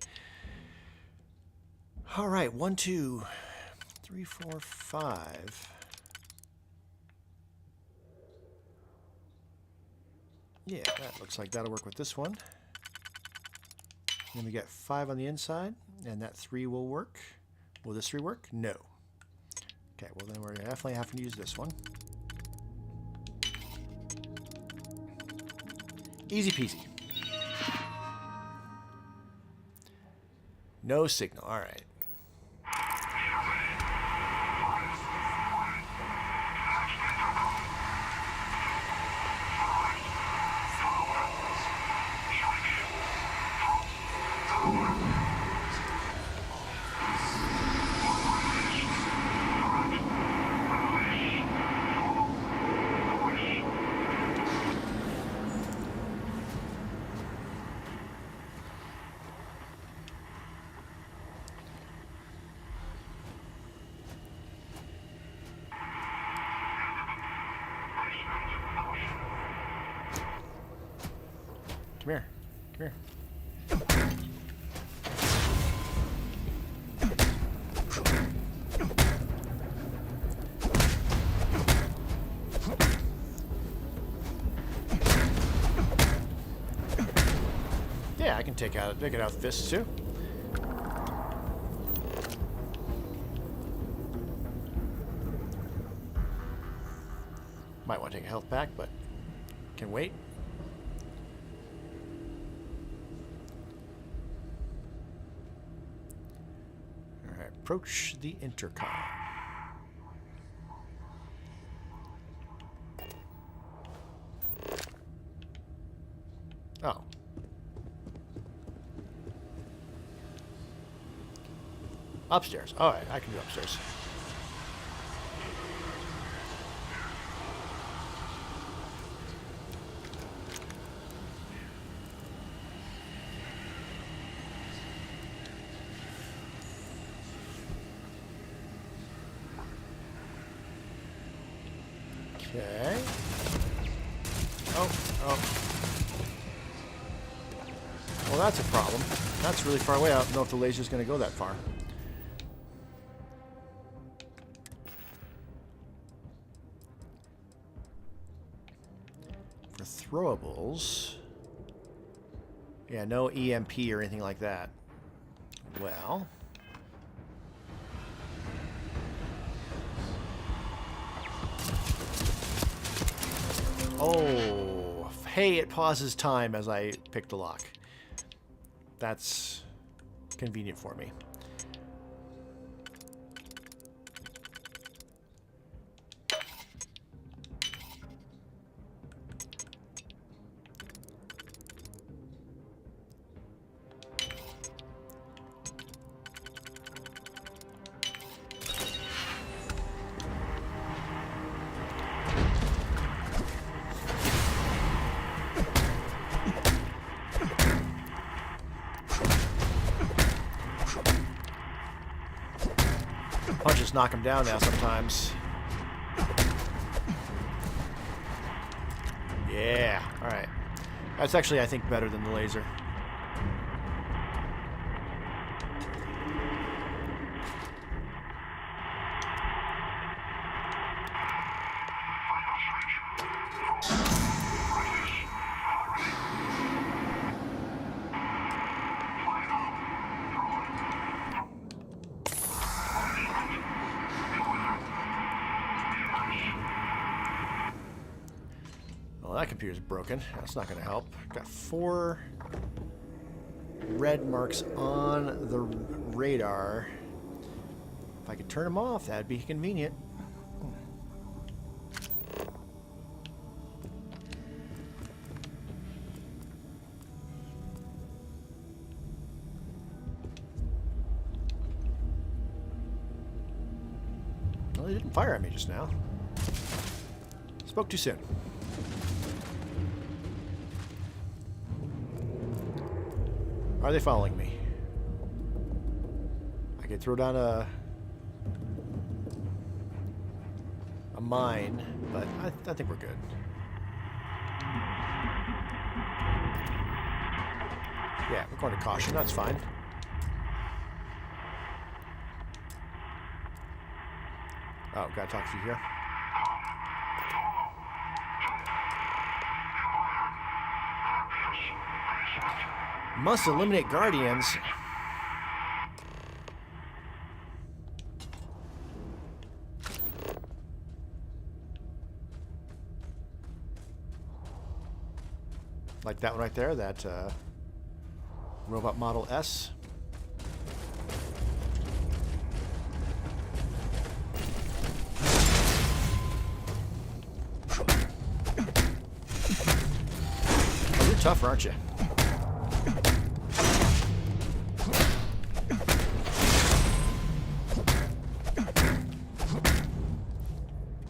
All right, 1, 2, 3, 4, 5. Yeah, that looks like that'll work with this one. Then we got 5 on the inside, and that 3 will work. Will this 3 work? No. Okay, well then we're definitely having to use this one. Easy peasy. No signal. All right. Come here. Come here. Yeah, I can take it out fists too. Might want to take a health pack, but can wait. All right, approach the intercom. Oh. Upstairs. All right, I can do upstairs. Okay. Oh. Well, that's a problem. That's really far away. I don't know if the laser's going to go that far. For throwables... Yeah, no EMP or anything like that. Well... Oh, hey, it pauses time as I pick the lock. That's convenient for me. Punches knock him down now sometimes. Yeah, alright. That's actually, I think, better than the laser. Well, that computer's broken. That's not going to help. Got 4 red marks on the radar. If I could turn them off, that'd be convenient. They didn't fire at me just now. Spoke too soon. Are they following me? I could throw down a mine, but I think we're good. Yeah, we're going to caution. That's fine. Oh, gotta talk to you here. Must eliminate guardians. Like that one right there, that robot model S. Oh, you're tougher, aren't you?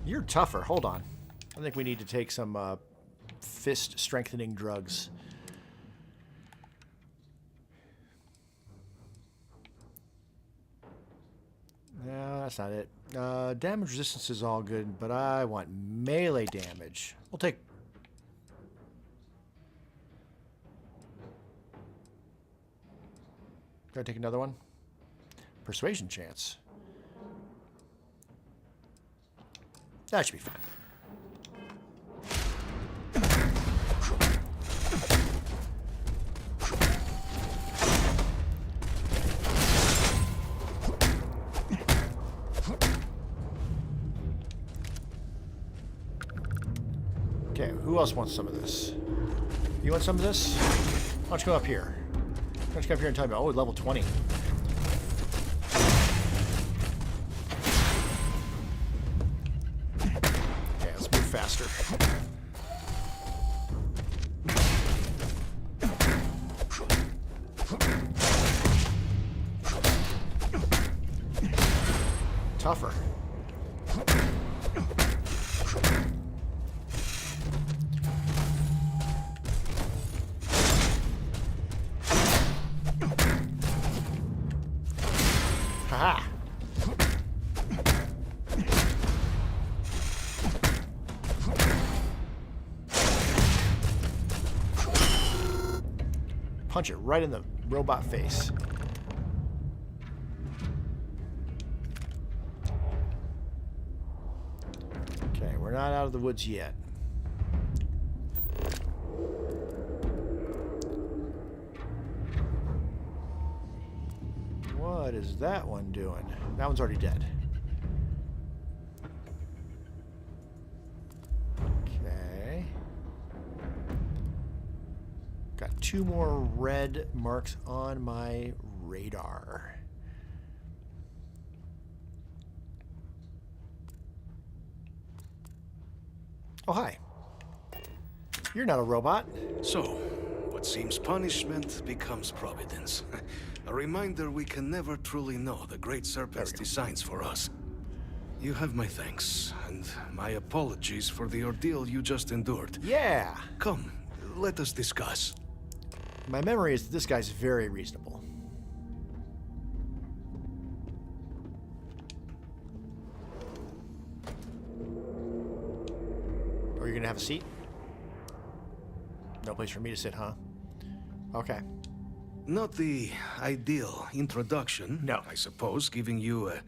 You're tougher. Hold on. I think we need to take some fist strengthening drugs. No, that's not it. Damage resistance is all good, but I want melee damage. We'll take... Can I take another one? Persuasion chance. That should be fine. Okay, who else wants some of this? You want some of this? Why don't you come up here? Why don't you come up here and tell me, oh, level 20. Okay, let's move faster. Tougher. Haha. Punch it right in the robot face. Okay, we're not out of the woods yet. What is that one doing? That one's already dead. Okay. Got 2 more red marks on my radar. Oh, hi. You're not a robot. So, what seems punishment becomes providence. A reminder we can never truly know the Great Serpent's designs for us. You have my thanks, and my apologies for the ordeal you just endured. Yeah! Come, let us discuss. My memory is that this guy's very reasonable. Are you gonna have a seat? No place for me to sit, huh? Okay. Not the ideal introduction, no. I suppose, giving you a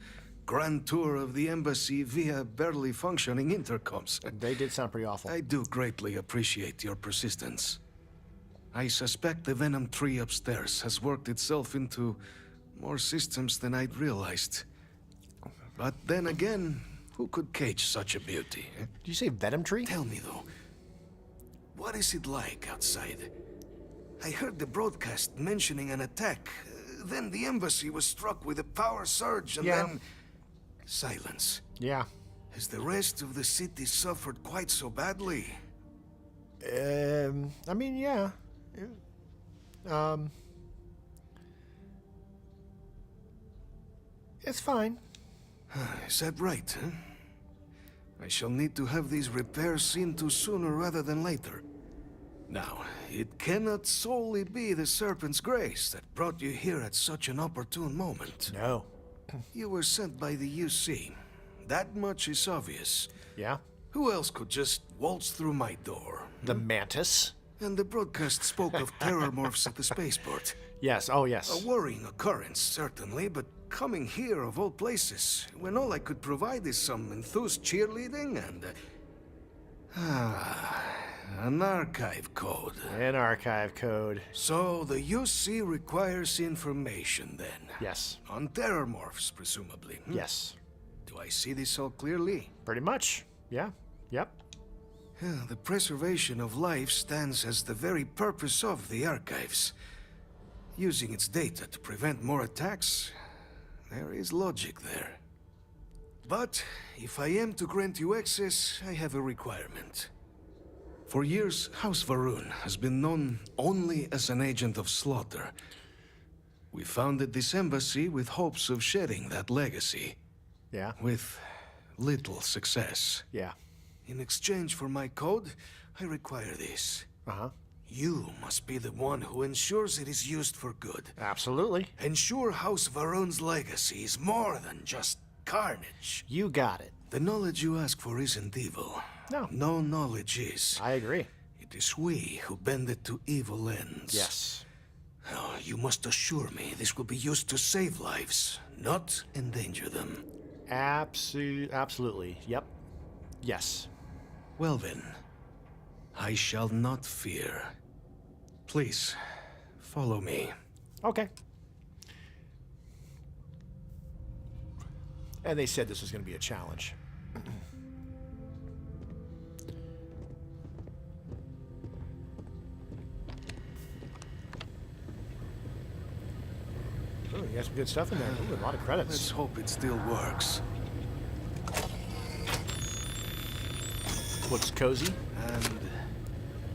grand tour of the embassy via barely functioning intercoms. They did sound pretty awful. I do greatly appreciate your persistence. I suspect the Venom tree upstairs has worked itself into more systems than I'd realized. But then again, who could cage such a beauty? Eh? Did you say Venom tree? Tell me though, what is it like outside? I heard the broadcast mentioning an attack. Then the embassy was struck with a power surge and then... silence. Yeah. Has the rest of the city suffered quite so badly? I mean, yeah. It's fine. Is that right, huh? I shall need to have these repairs seen to sooner rather than later. Now, it cannot solely be the Serpent's grace that brought you here at such an opportune moment. No. You were sent by the UC. That much is obvious. Yeah? Who else could just waltz through my door? The Mantis? And the broadcast spoke of terror morphs at the spaceport. Yes, oh yes. A worrying occurrence, certainly, but coming here of all places, when all I could provide is some enthused cheerleading and... an archive code. An archive code. So the UC requires information, then? Yes. On terror morphs, presumably. Yes. Do I see this all clearly? Pretty much. Yeah. Yep. The preservation of life stands as the very purpose of the archives. Using its data to prevent more attacks, there is logic there. But if I am to grant you access, I have a requirement. For years, House Varun has been known only as an agent of slaughter. We founded this embassy with hopes of shedding that legacy. Yeah. With little success. Yeah. In exchange for my code, I require this. Uh-huh. You must be the one who ensures it is used for good. Absolutely. Ensure House Varun's legacy is more than just carnage. You got it. The knowledge you ask for isn't evil. No. No knowledge is. I agree. It is we who bend it to evil ends. Yes. Oh, you must assure me this will be used to save lives, not endanger them. Absolutely. Yep. Yes. Well then, I shall not fear. Please, follow me. Okay. And they said this was going to be a challenge. Oh, you got some good stuff in there. Ooh, a lot of credits. Let's hope it still works. Looks cozy. And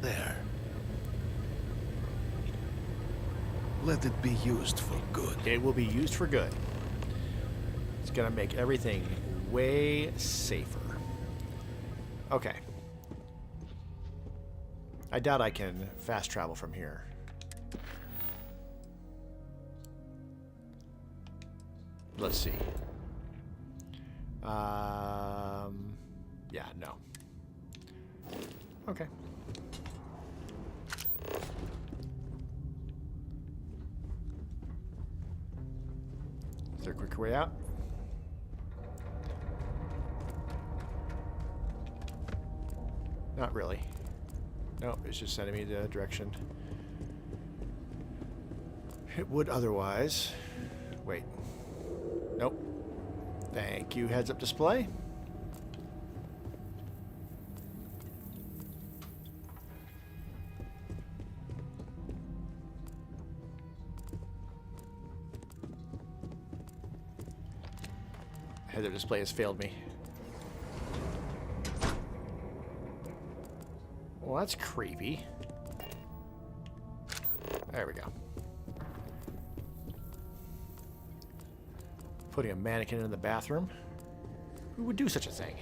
there. Let it be used for good. It will be used for good. It's gonna make everything way safer. Okay. I doubt I can fast travel from here. Let's see. Yeah, no. Okay. Is there a quicker way out? Not really. No, it's just sending me the direction it would otherwise. Wait. Nope. Thank you, heads-up display. Heads-up display has failed me. Well, that's creepy. There we go. Putting a mannequin in the bathroom? Who would do such a thing?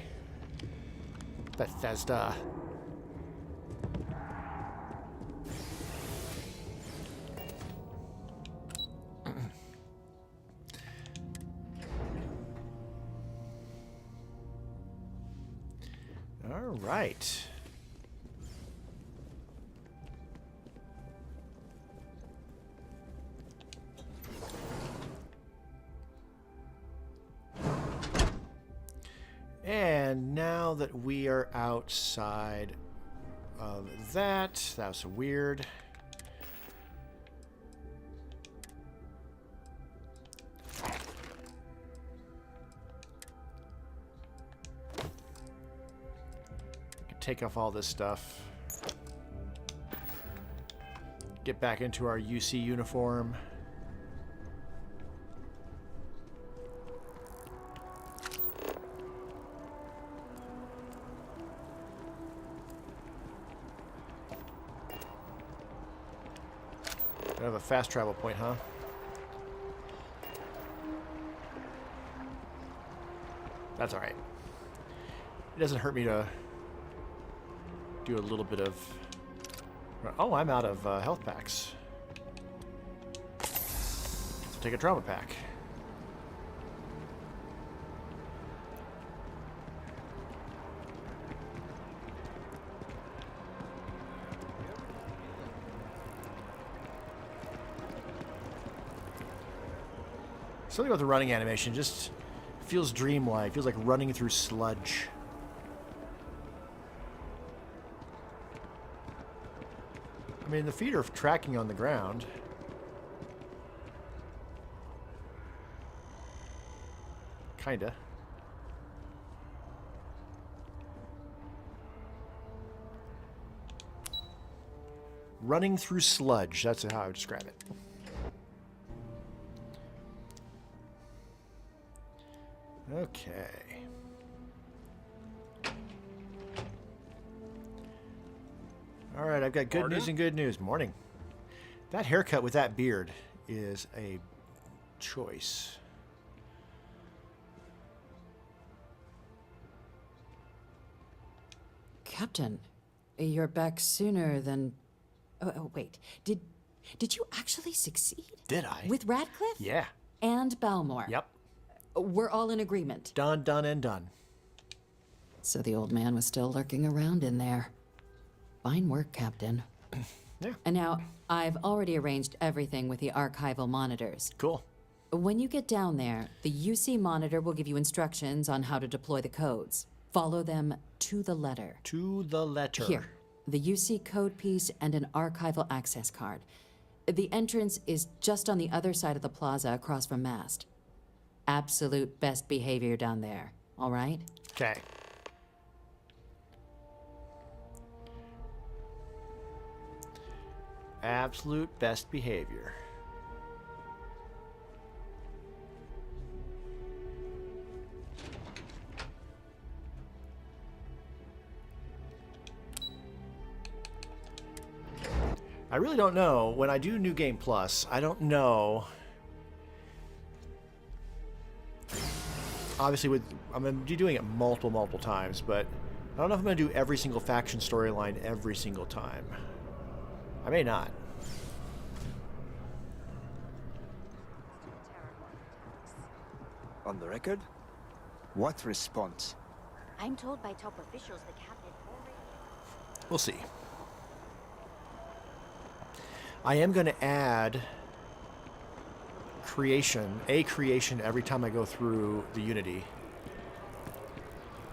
Bethesda. All right. And now that we are outside of that, that was weird. Take off all this stuff. Get back into our UC uniform. I have a fast travel point, huh? That's all right. It doesn't hurt me to do a little bit of... Oh, I'm out of health packs. Let's take a trauma pack. Something about the running animation just feels dreamlike. Feels like running through sludge. I mean, the feet are tracking on the ground. Kinda. Running through sludge. That's how I would describe it. Okay. All right, I've got good news and good news. Morning. That haircut with that beard is a choice. Captain, you're back sooner than... Oh, wait. Did you actually succeed? Did I? With Radcliffe? Yeah. And Balmore? Yep. We're all in agreement. Done, done, and done. So the old man was still lurking around in there. Fine work, Captain. Yeah. And now, I've already arranged everything with the archival monitors. Cool. When you get down there, the UC monitor will give you instructions on how to deploy the codes. Follow them to the letter. To the letter. Here, the UC code piece and an archival access card. The entrance is just on the other side of the plaza across from Mast. Absolute best behavior down there, all right? Okay. Absolute best behavior. I really don't know. When I do New Game Plus, I don't know. Obviously, I'm going to be doing it multiple times, but I don't know if I'm going to do every single faction storyline every single time. I may not. On the record? What response? I'm told by top officials the cabinet already... We'll see. I am going to add a creation every time I go through the Unity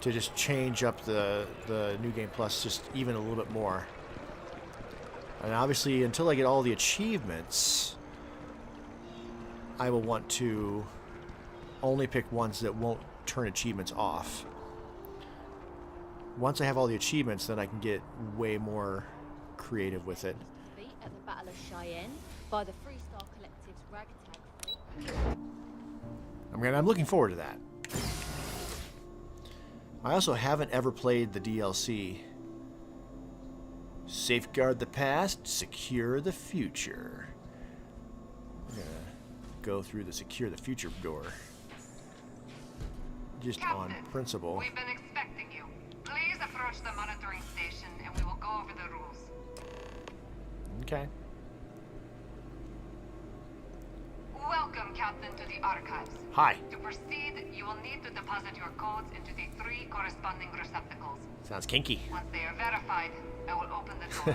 to just change up the New Game Plus just even a little bit more. And obviously, until I get all the achievements, I will want to only pick ones that won't turn achievements off. Once I have all the achievements, then I can get way more creative with it. At the Battle of Cheyenne by the Freestar Collective's ragtag fleet. I'm looking forward to that. I also haven't ever played the DLC. Safeguard the past, secure the future. I'm gonna go through the secure the future door. Just Captain, on principle. We've been expecting you. Please approach the monitoring station and we will go over the rules. Okay. Welcome, Captain, to the archives. Hi. To proceed, you will need to deposit your codes into the 3 corresponding receptacles. Sounds kinky. Once they are verified, I will open the door.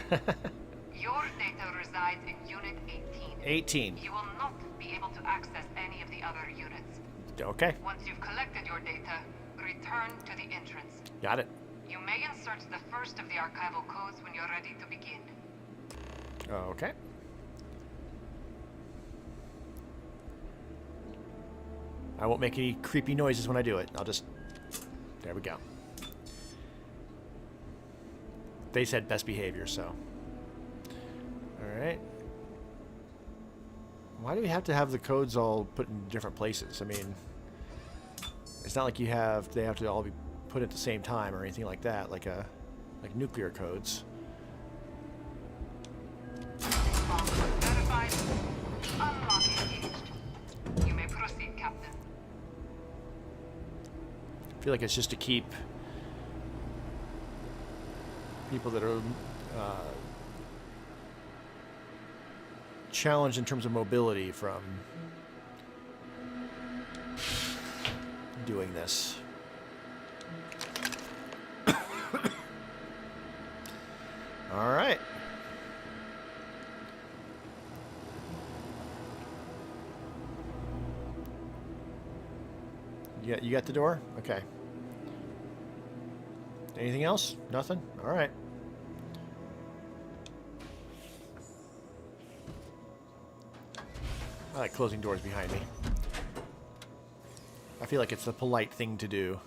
Your data resides in Unit 18. 18. You will not be able to access any of the other units. Okay. Once you've collected your data, return to the entrance. Got it. You may insert the first of the archival codes when you're ready to begin. Okay. I won't make any creepy noises when I do it. I'll just... There we go. They said best behavior, so... Alright. Why do we have to have the codes all put in different places? I mean... It's not like they have to all be put at the same time or anything like that, like nuclear codes. Verified. Unlock engaged. You may proceed, Captain. I feel like it's just to keep people that are challenged in terms of mobility from doing this. All right. You got the door? Okay. Anything else? Nothing? All right. I like closing doors behind me. I feel like it's the polite thing to do.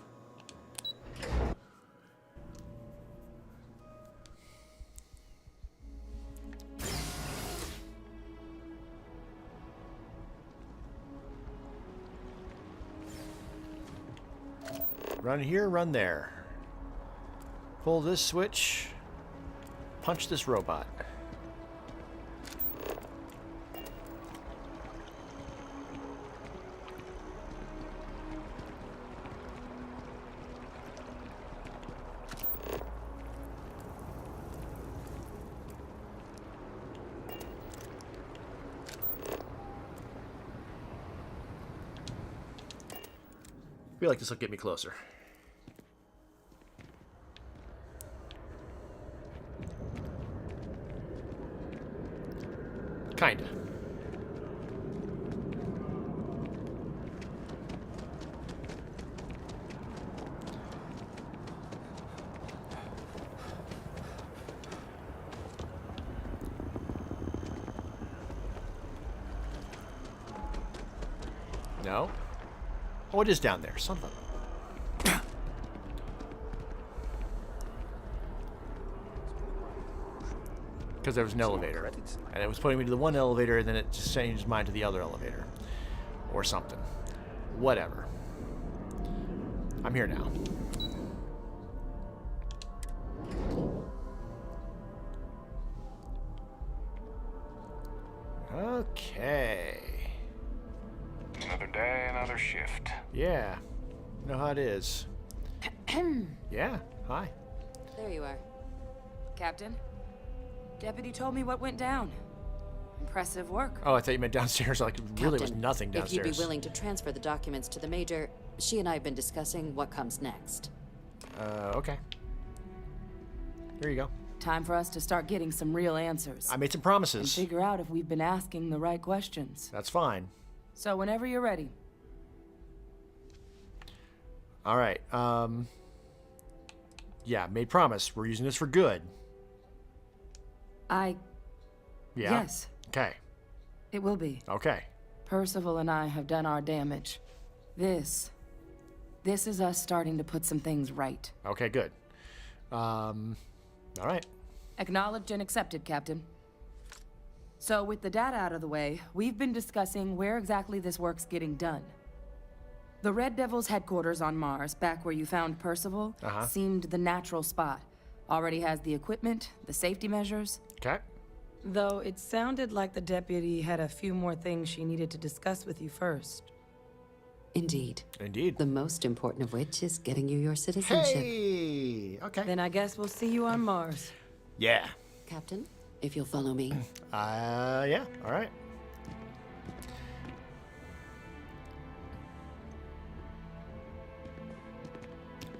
Run here, run there. Pull this switch. Punch this robot. I feel like this will get me closer. Kinda. No? Oh, it is down there. Something. Because there was an elevator, and it was putting me to the one elevator, and then it just changed mine to the other elevator. Or something. Whatever. I'm here now. Okay. Another day, another shift. Yeah. You know how it is. Yeah. Hi. There you are. Captain? Deputy told me what went down. Impressive work. Oh, I thought you meant downstairs. Like, really was nothing downstairs. If you'd be willing to transfer the documents to the Major, she and I have been discussing what comes next. Okay. Here you go. Time for us to start getting some real answers. I made some promises. And figure out if we've been asking the right questions. That's fine. So whenever you're ready. All right. Yeah, made promise. We're using this for good. Yeah. Yes. Okay. It will be. Okay. Percival and I have done our damage. This is us starting to put some things right. Okay, good. All right. Acknowledged and accepted, Captain. So with the data out of the way, we've been discussing where exactly this work's getting done. The Red Devil's headquarters on Mars, back where you found Percival, seemed the natural spot. Already has the equipment, the safety measures. Okay. Though it sounded like the deputy had a few more things she needed to discuss with you first. Indeed. Indeed. The most important of which is getting you your citizenship. Hey! Okay. Then I guess we'll see you on Mars. Yeah. Captain, if you'll follow me. Yeah. All right.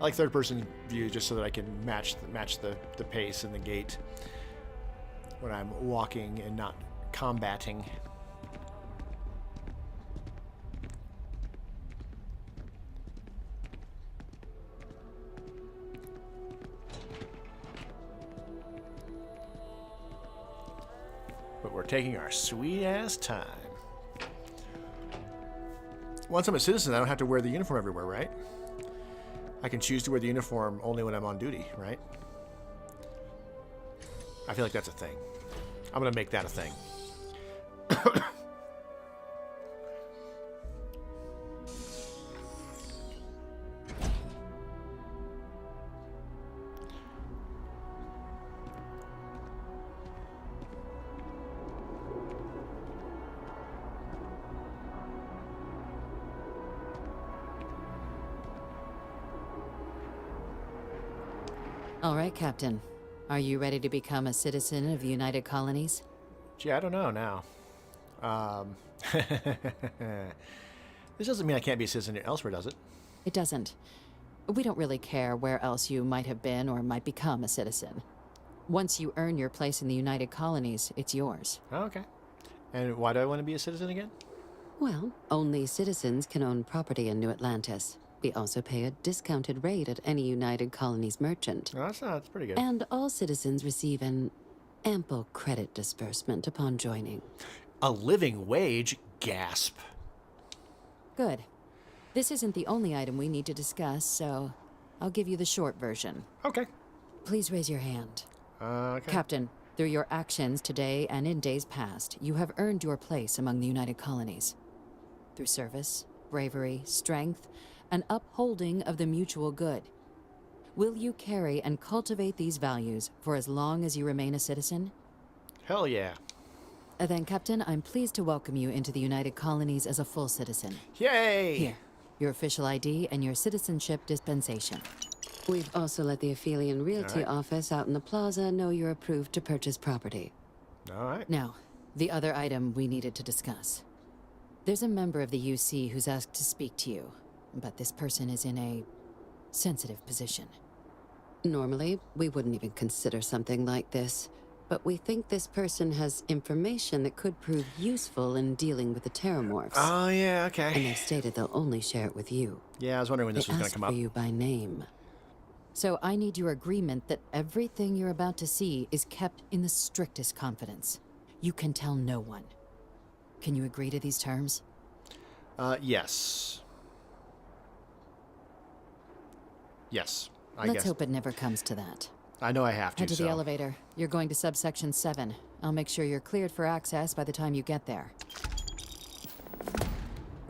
I like third-person view just so that I can match the pace and the gait when I'm walking and not combating. But we're taking our sweet-ass time. Once I'm a citizen, I don't have to wear the uniform everywhere, right? I can choose to wear the uniform only when I'm on duty, right? I feel like that's a thing. I'm gonna make that a thing. All right, Captain. Are you ready to become a citizen of the United Colonies? Gee, I don't know now. This doesn't mean I can't be a citizen elsewhere, does it? It doesn't. We don't really care where else you might have been or might become a citizen. Once you earn your place in the United Colonies, it's yours. Oh, okay. And why do I want to be a citizen again? Well, only citizens can own property in New Atlantis. We also pay a discounted rate at any United Colonies merchant. Oh, that's pretty good. And all citizens receive an ample credit disbursement upon joining. A living wage? Gasp. Good. This isn't the only item we need to discuss, so I'll give you the short version. Okay. Please raise your hand. Okay. Captain, through your actions today and in days past, you have earned your place among the United Colonies. Through service, bravery, strength, and upholding of the mutual good. Will you carry and cultivate these values for as long as you remain a citizen? Hell yeah. Then, Captain, I'm pleased to welcome you into the United Colonies as a full citizen. Yay! Here, your official ID and your citizenship dispensation. We've also let the Aphelion Realty office out in the plaza know you're approved to purchase property. All right. Now, the other item we needed to discuss. There's a member of the UC who's asked to speak to you, but this person is in a sensitive position. Normally, we wouldn't even consider something like this, but we think this person has information that could prove useful in dealing with the Terramorphs. Oh, yeah, okay. And they stated they'll only share it with you. Yeah, I was wondering when this was going to come up. They asked for you by name. So I need your agreement that everything you're about to see is kept in the strictest confidence. You can tell no one. Can you agree to these terms? Yes. Yes, I Let's guess. hope it never comes to that. I know I have to, Head to the elevator. You're going to subsection 7. I'll make sure you're cleared for access by the time you get there.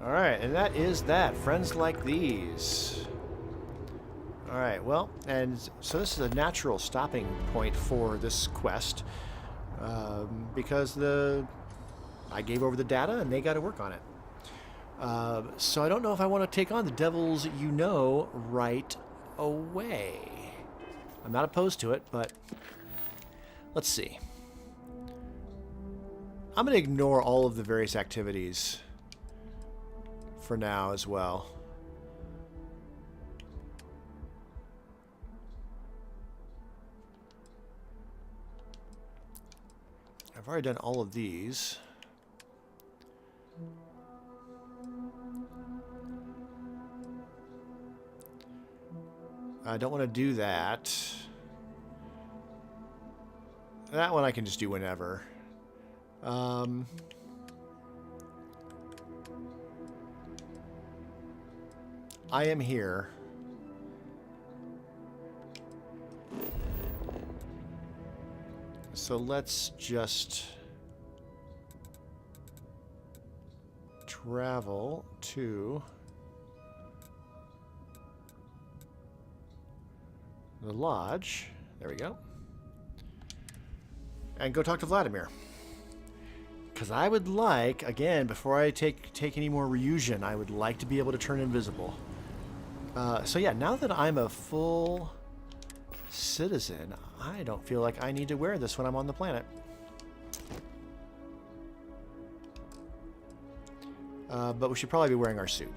All right, and that is that. Friends like these. All right, well, and so this is a natural stopping point for this quest because I gave over the data and they got to work on it. So I don't know if I want to take on the Devils You Know right away. I'm not opposed to it, but let's see. I'm going to ignore all of the various activities for now as well. I've already done all of these. I don't want to do that. That one I can just do whenever. I am here. So let's just travel to the lodge. There we go. And go talk to Vladimir. Because I would like, again, before I take any more Ryujin, I would like to be able to turn invisible. So yeah, now that I'm a full citizen, I don't feel like I need to wear this when I'm on the planet. But we should probably be wearing our suit.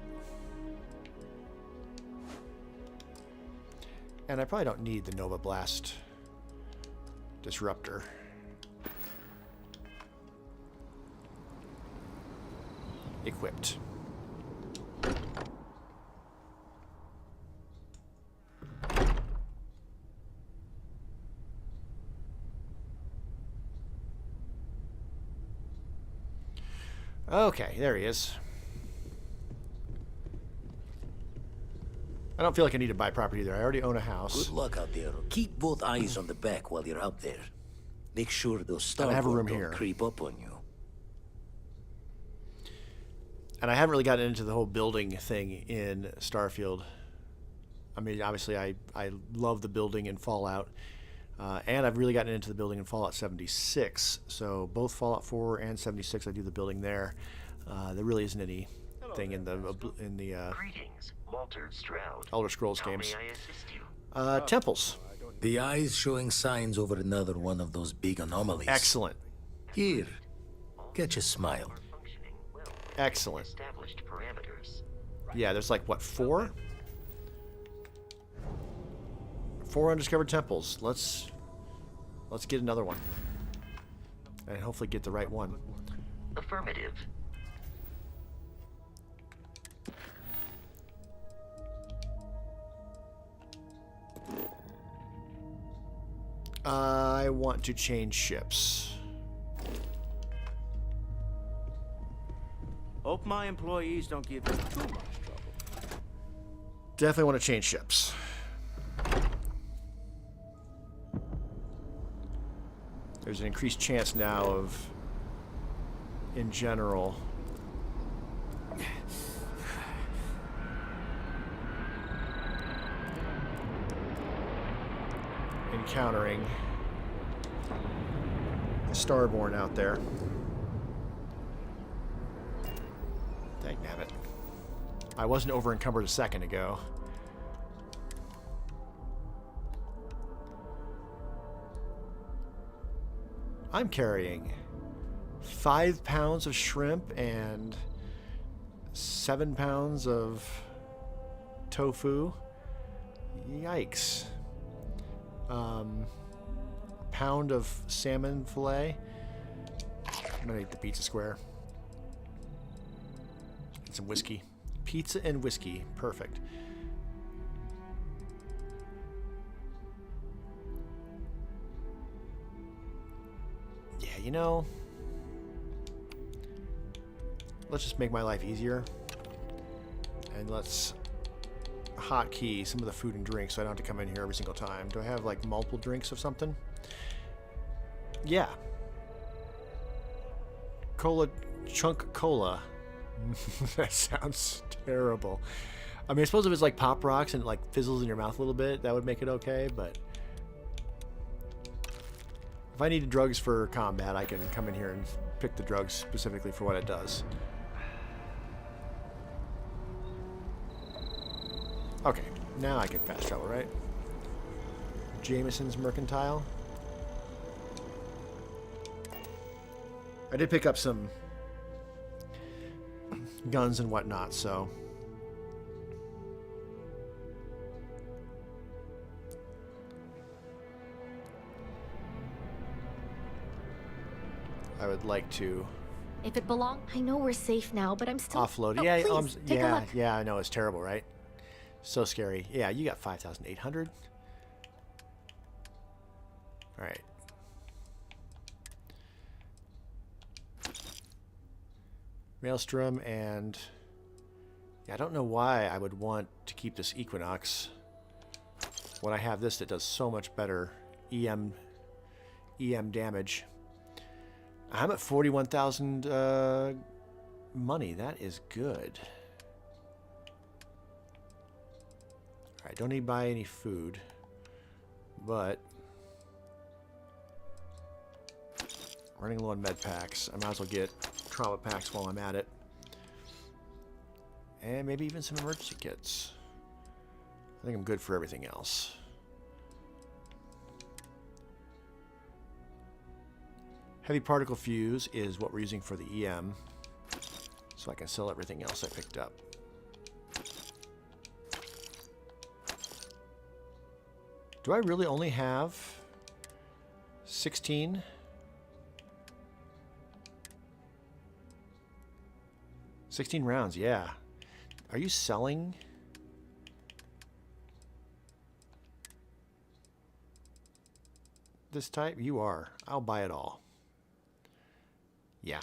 And I probably don't need the Nova Blast disruptor. Equipped. Okay, there he is. I don't feel like I need to buy property there. I already own a house. Good luck out there. Keep both eyes on the back while you're out there. Make sure those Starfield don't creep up on you. And I haven't really gotten into the whole building thing in Starfield. I mean, obviously, I love the building in Fallout. And I've really gotten into the building in Fallout 76. So both Fallout 4 and 76, I do the building there. There really isn't anything in the Greetings, Walter Stroud. Elder Scrolls How games. may I assist you? Temples. The eye's showing signs over another one of those big anomalies. Excellent. Here, catch a smile. Excellent. Yeah, there's like, what, 4? 4 undiscovered temples. Let's get another one. And hopefully get the right one. Affirmative. I want to change ships. Hope my employees don't give you too much trouble. Definitely want to change ships. There's an increased chance now of, in general, encountering Starborn out there. Dagnabbit. I wasn't over encumbered a second ago. I'm carrying 5 pounds of shrimp and 7 pounds of tofu. Yikes. Pound of salmon fillet. I'm gonna eat the pizza square. And some whiskey. Pizza and whiskey. Perfect. Yeah, you know, let's just make my life easier. And let's hotkey some of the food and drinks so I don't have to come in here every single time. Do I have like multiple drinks of something? Yeah. Chunk cola. That sounds terrible. I mean, I suppose if it's like Pop Rocks and it like fizzles in your mouth a little bit, that would make it okay, but if I needed drugs for combat, I can come in here and pick the drugs specifically for what it does. Okay, now I can fast travel, right? Jameson's Mercantile. I did pick up some guns and whatnot, so I would like to If it belongs, I know we're safe now, but I'm still offload. Oh, Yeah, please, take a look. yeah, I know, it's terrible, right? So scary. Yeah, you got 5,800. All right. Maelstrom and yeah, I don't know why I would want to keep this Equinox when I have this that does so much better EM damage. I'm at 41,000 money. That is good. All right, don't need to buy any food, but running low on med packs. I might as well get trauma packs while I'm at it. And maybe even some emergency kits. I think I'm good for everything else. Heavy particle fuse is what we're using for the EM. So I can sell everything else I picked up. Do I really only have 16? $16 rounds, yeah. Are you selling? This type? You are. I'll buy it all. Yeah.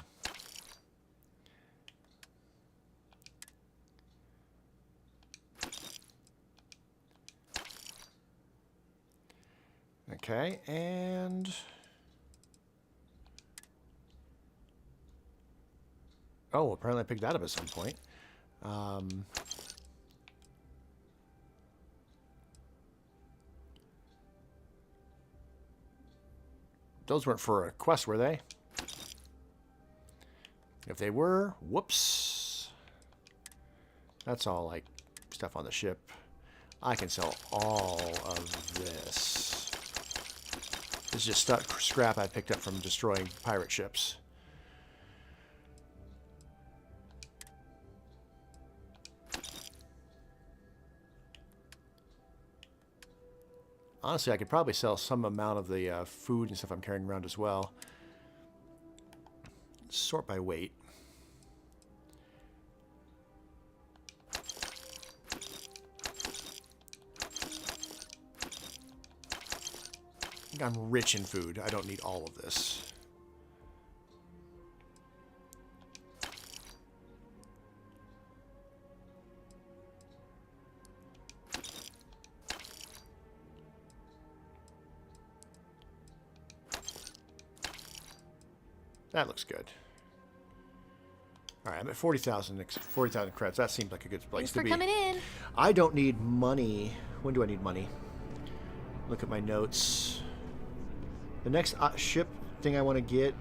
Okay, and oh, apparently I picked that up at some point. Those weren't for a quest, were they? If they were, whoops. That's all like stuff on the ship. I can sell all of this. This is just scrap I picked up from destroying pirate ships. Honestly, I could probably sell some amount of the food and stuff I'm carrying around as well. Sort by weight. I'm rich in food. I don't need all of this. That looks good. All right, I'm at 40,000 credits. That seems like a good place to be. Thanks for coming in. I don't need money. When do I need money? Look at my notes. The next ship thing I want to get,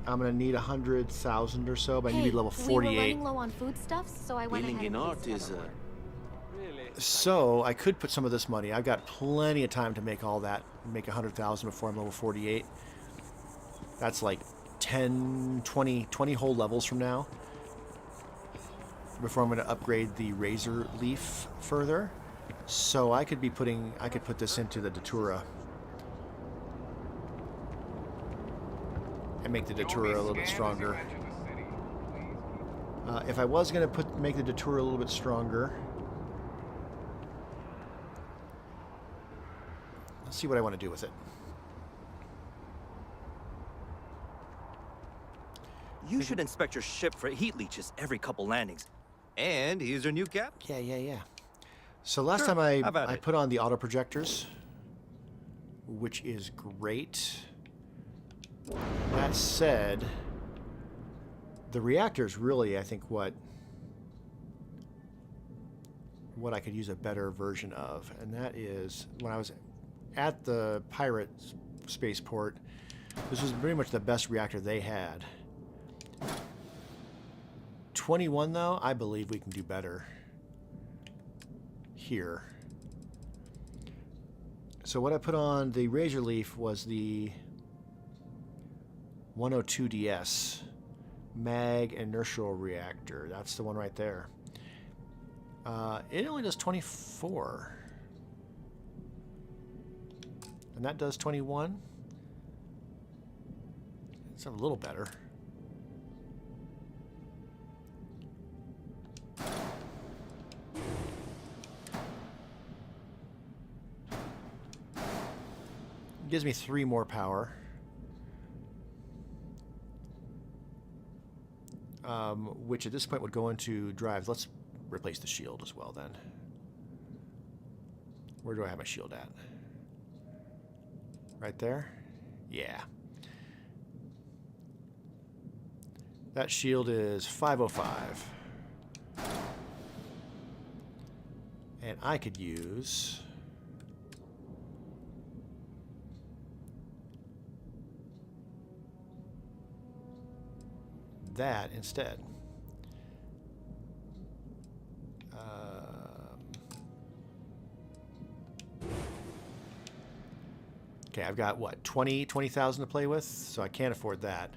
I'm going to need 100,000 or so, but I need to be level 48. We were running low on foodstuffs, so I went ahead and placed another order. So I could put some of this money. I've got plenty of time to make all that, make 100,000 before I'm level 48. That's like 10, 20 whole levels from now. Before I'm going to upgrade the Razorleaf further. So I could put this into the Datura. And make the Datura a little bit stronger. If I was going to make the Datura a little bit stronger. Let's see what I want to do with it. You should inspect your ship for heat leeches every couple landings. And here's your new cap. Yeah. So last time I put on the auto projectors, which is great. That said, the reactor is really, I think, what I could use a better version of, and that is when I was at the pirate spaceport. This was pretty much the best reactor they had. 21 though, I believe we can do better here. So what I put on the Razorleaf was the 102DS mag inertial reactor. That's the one right there. It only does 24. And that does 21. It's a little better. Gives me 3 more power. Which at this point would go into drives. Let's replace the shield as well then. Where do I have my shield at? Right there? Yeah. That shield is 505. And I could use that instead. Okay, I've got what, 20,000 to play with, so I can't afford that.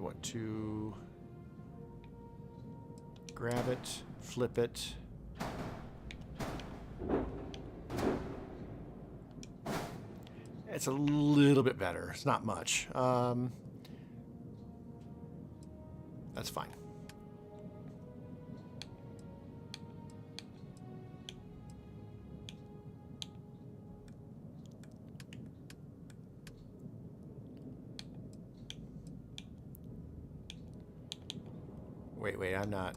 Want to grab it, flip it. It's a little bit better. It's not much. That's fine. Wait, I'm not.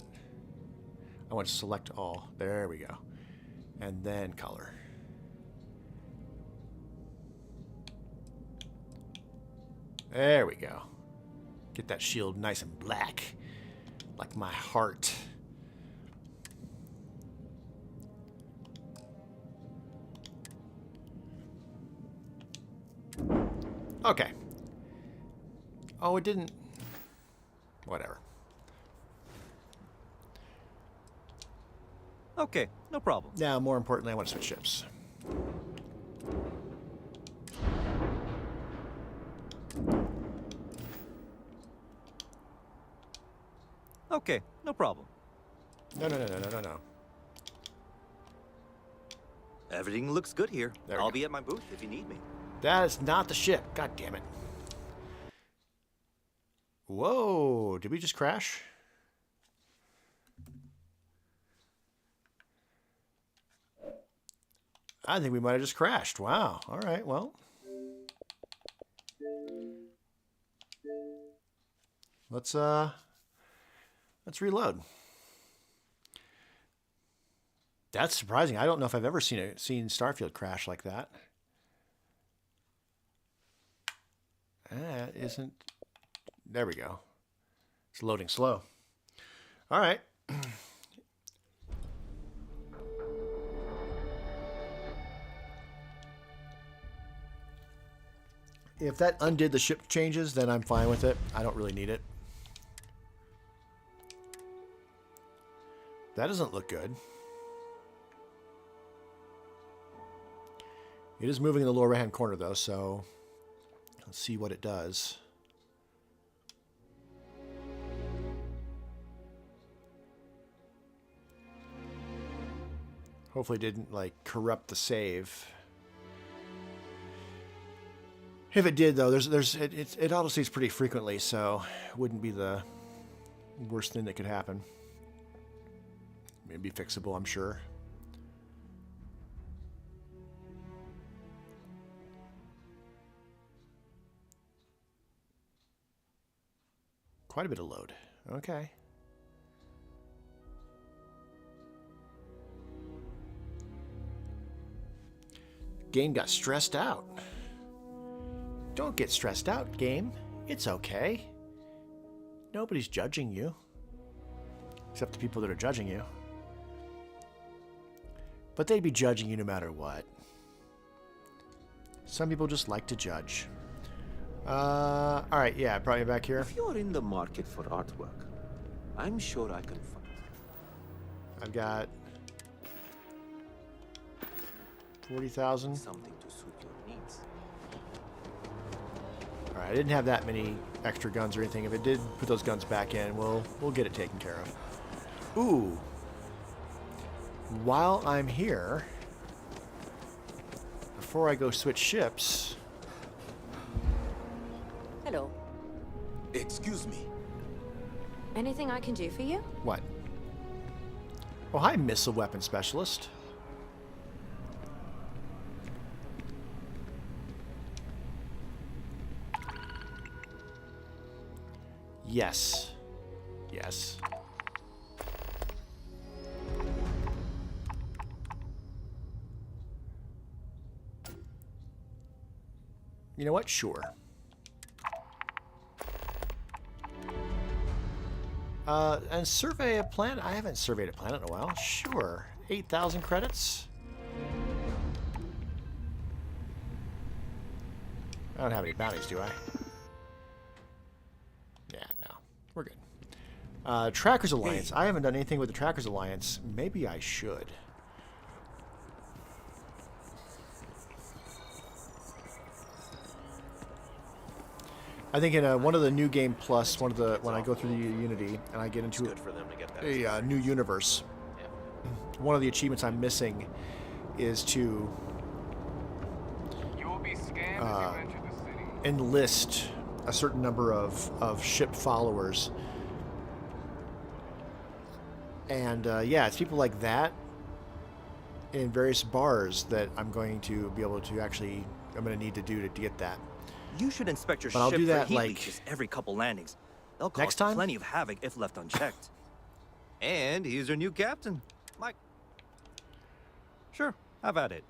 I want to select all. There we go. And then color. There we go. Get that shield nice and black, like my heart. Okay. Oh, it didn't... Whatever. Okay, no problem. Now, more importantly, I want to switch ships. Okay, no problem. No. Everything looks good here. There we I'll go. be at my booth if you need me. That is not the ship. God damn it. Whoa, did we just crash? I think we might have just crashed. Wow. All right, well. Let's reload. That's surprising. I don't know if I've ever seen Starfield crash like that. Isn't... There we go. It's loading slow. All right. If that undid the ship changes, then I'm fine with it. I don't really need it. That doesn't look good. It is moving in the lower right-hand corner, though, so let's see what it does. Hopefully it didn't, like, corrupt the save. If it did, though, it autosaves pretty frequently, so it wouldn't be the worst thing that could happen. It'd be fixable, I'm sure. Quite a bit of load. Okay. Game got stressed out. Don't get stressed out, game. It's okay. Nobody's judging you. Except the people that are judging you. But they'd be judging you no matter what. Some people just like to judge. Alright, yeah, brought you back here. If you're in the market for artwork, I'm sure I can find. I've got 40,000. Something to suit your needs. Alright, I didn't have that many extra guns or anything. If it did put those guns back in, we'll get it taken care of. Ooh. While I'm here, before I go switch ships... Hello. Excuse me. Anything I can do for you? What? Oh, hi, missile weapon specialist. Yes. Yes. You know what? Sure. And survey a planet? I haven't surveyed a planet in a while. Sure. 8,000 credits? I don't have any bounties, do I? Yeah, no. We're good. Trackers Alliance. I haven't done anything with the Trackers Alliance. Maybe I should. I think in one of the new game plus, when I go through the Unity and I get into a new universe, one of the achievements I'm missing is to enlist a certain number of ship followers. And yeah, it's people like that in various bars that I'm going to be able to actually, I'm going to need to do to get that. You should inspect your But I'll ship do for that, heat like, leeches every couple landings. They'll cause next time? plenty of havoc if left unchecked. And he's your new captain, Mike. Sure, have at it.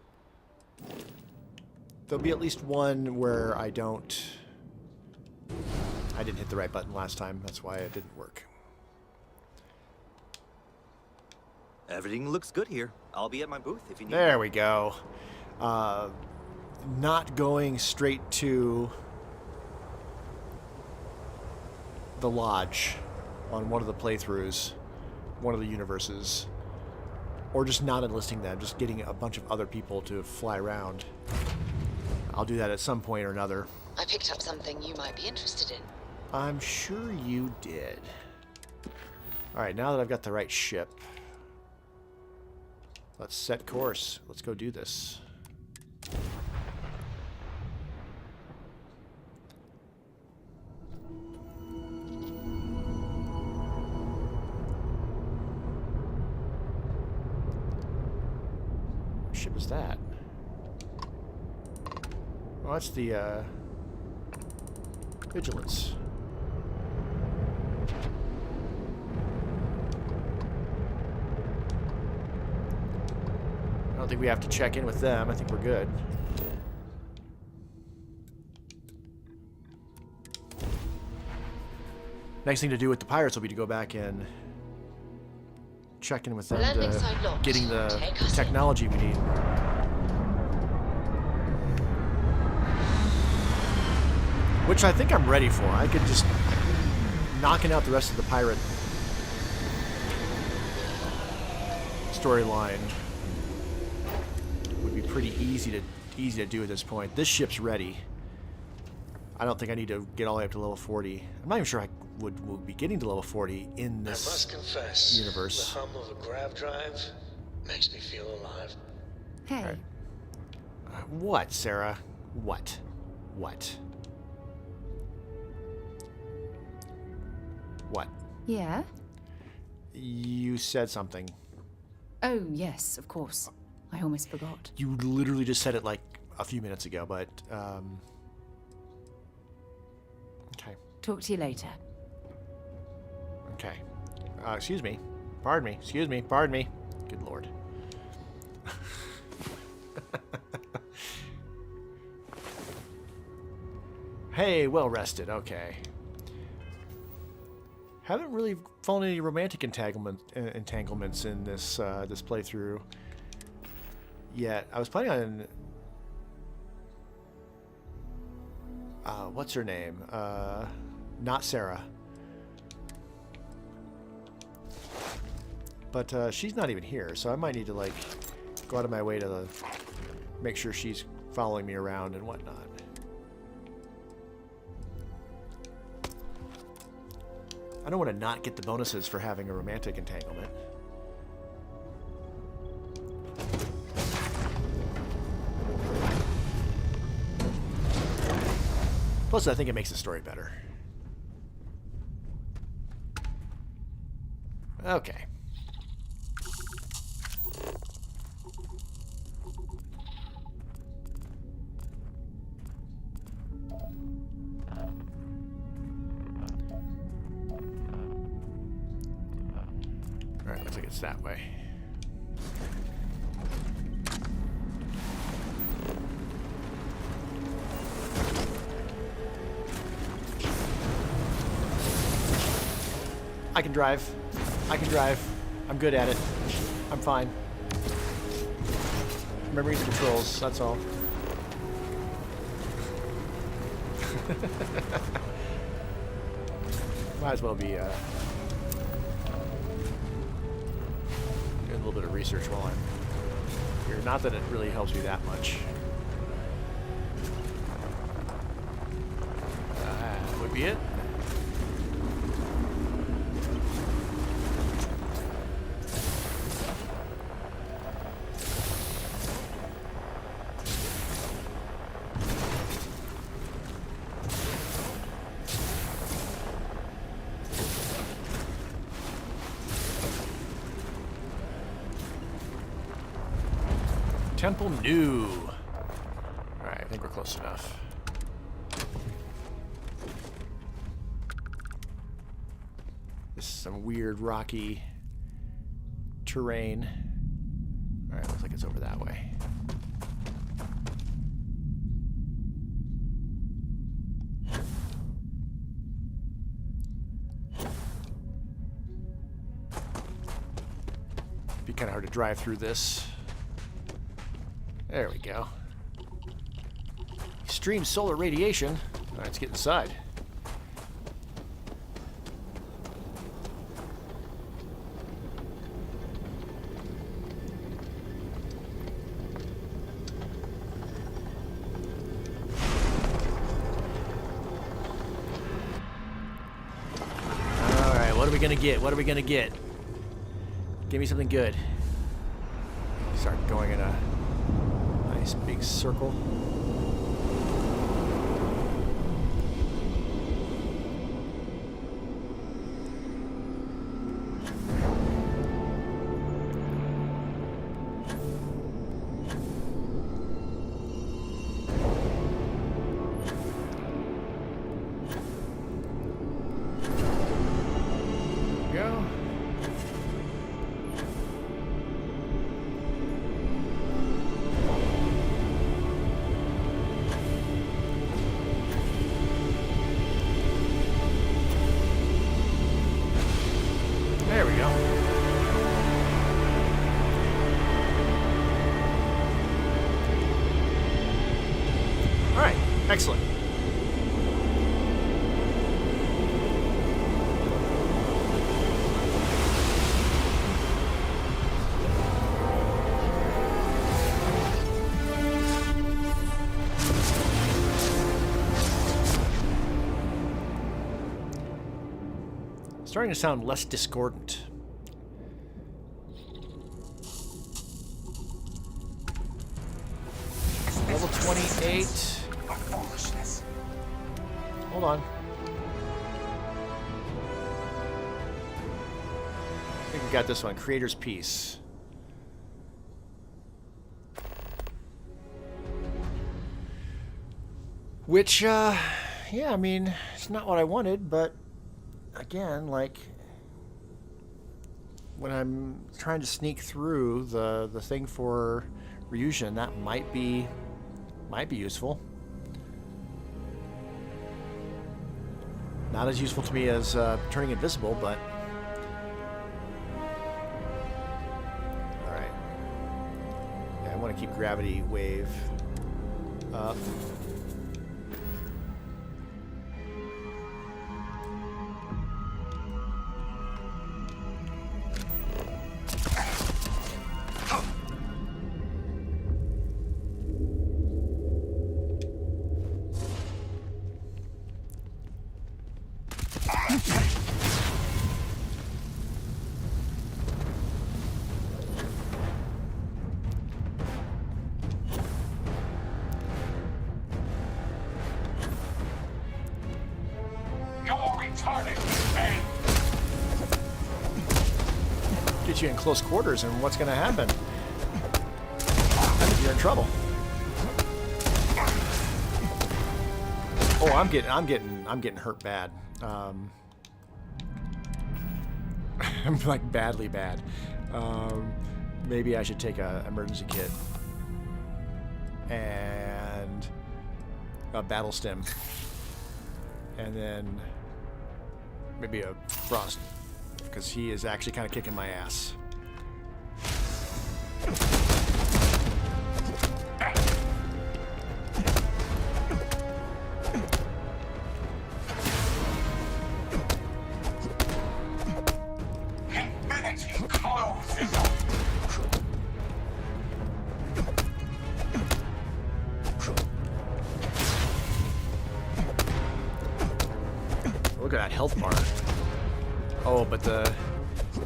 There'll be at least one where I didn't hit the right button last time. That's why it didn't work. Everything looks good here. I'll be at my booth if you need There me. we go. Not going straight to the lodge on one of the playthroughs, one of the universes, or just not enlisting them, just getting a bunch of other people to fly around. I'll do that at some point or another. I picked up something you might be interested in. I'm sure you did. Alright, now that I've got the right ship, let's set course. Let's go do this. What ship is that? Oh, that's the, Vigilance. I don't think we have to check in with them. I think we're good. Next thing to do with the pirates will be to go back and check in with them to getting the technology we need. Which I think I'm ready for. I could just knocking out the rest of the pirate storyline would be pretty easy to do at this point. This ship's ready. I don't think I need to get all the way up to level 40. I'm not even sure I would be getting to level 40 in this I must confess, universe. The hum of a grav drive makes me feel alive. Hey. Right. What, Sarah? What? What? What? Yeah? You said something. Oh, yes, of course. I almost forgot. You literally just said it like a few minutes ago, but, okay. Talk to you later. Okay. Excuse me. Pardon me. Excuse me. Pardon me. Good Lord. Hey, well rested. Okay. Haven't really fallen any romantic entanglements in this this playthrough yet. I was planning on what's her name? Not Sarah. But she's not even here, so I might need to like go out of my way to make sure she's following me around and whatnot. I don't want to not get the bonuses for having a romantic entanglement. Plus, I think it makes the story better. Okay. Alright, looks like it's that way. I can drive. I can drive. I'm good at it. I'm fine. Remembering the controls, that's all. Might as well be doing a little bit of research while I'm here. Not that it really helps me that much. That would be it. Temple New. Alright, I think we're close enough. This is some weird rocky terrain. Alright, looks like it's over that way. Be kind of hard to drive through this. There we go. Extreme solar radiation. All right, let's get inside. What are we gonna get? What are we gonna get? Give me something good. Start going in a nice big circle. There we go. All right, excellent. Starting to sound less discordant. Level 28. Hold on. I think we got this one. Creator's Piece. Which, yeah, I mean, it's not what I wanted, but again, like, when I'm trying to sneak through the thing for Ryujin, that might be useful. Not as useful to me as turning invisible, but all right. Yeah, I want to keep gravity wave up. Get you in close quarters, and what's going to happen? I think you're in trouble. Oh, I'm getting hurt bad. I'm like badly bad. Maybe I should take a emergency kit and a battle stem, and then maybe a frost, because he is actually kind of kicking my ass. Look at that health bar. Oh, but the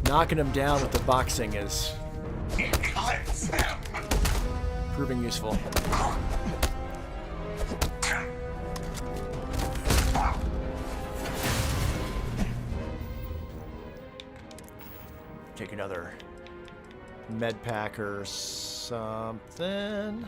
knocking him down with the boxing is proving useful. Take another med pack or something.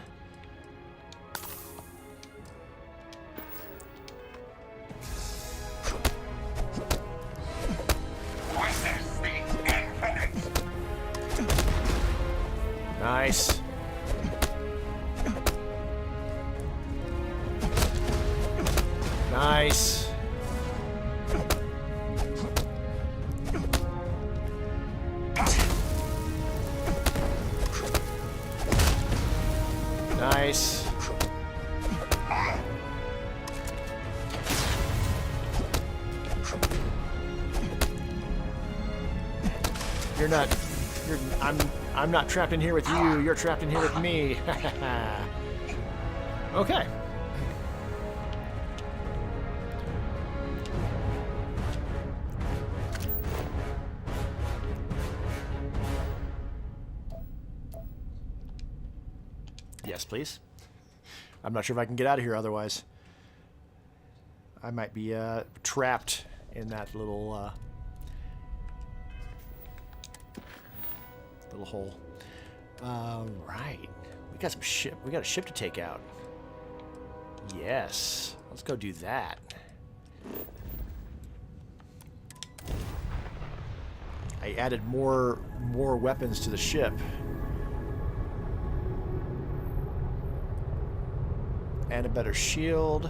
Nice. Nice. Nice. I'm not trapped in here with you. You're trapped in here with me. Okay. Yes, please. I'm not sure if I can get out of here otherwise. I might be trapped in that little hole. Right. We got some ship. We got a ship to take out. Yes. Let's go do that. I added more weapons to the ship. And a better shield.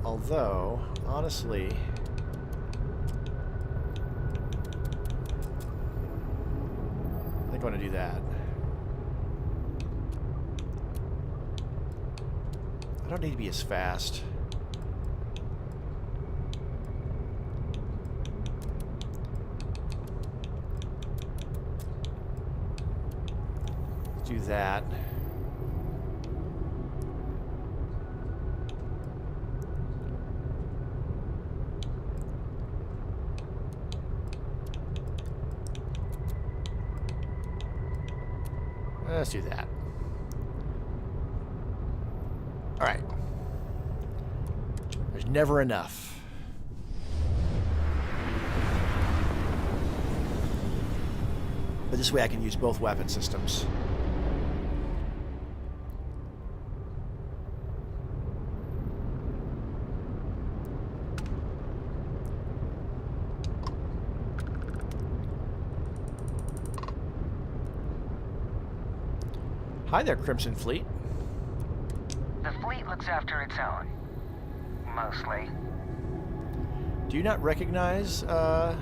Although, honestly, I think I want to do that. I don't need to be as fast. Let's do that. Let's do that. All right. There's never enough. But this way I can use both weapon systems. Hi there, Crimson Fleet. The fleet looks after its own. Mostly. Do you not recognize, that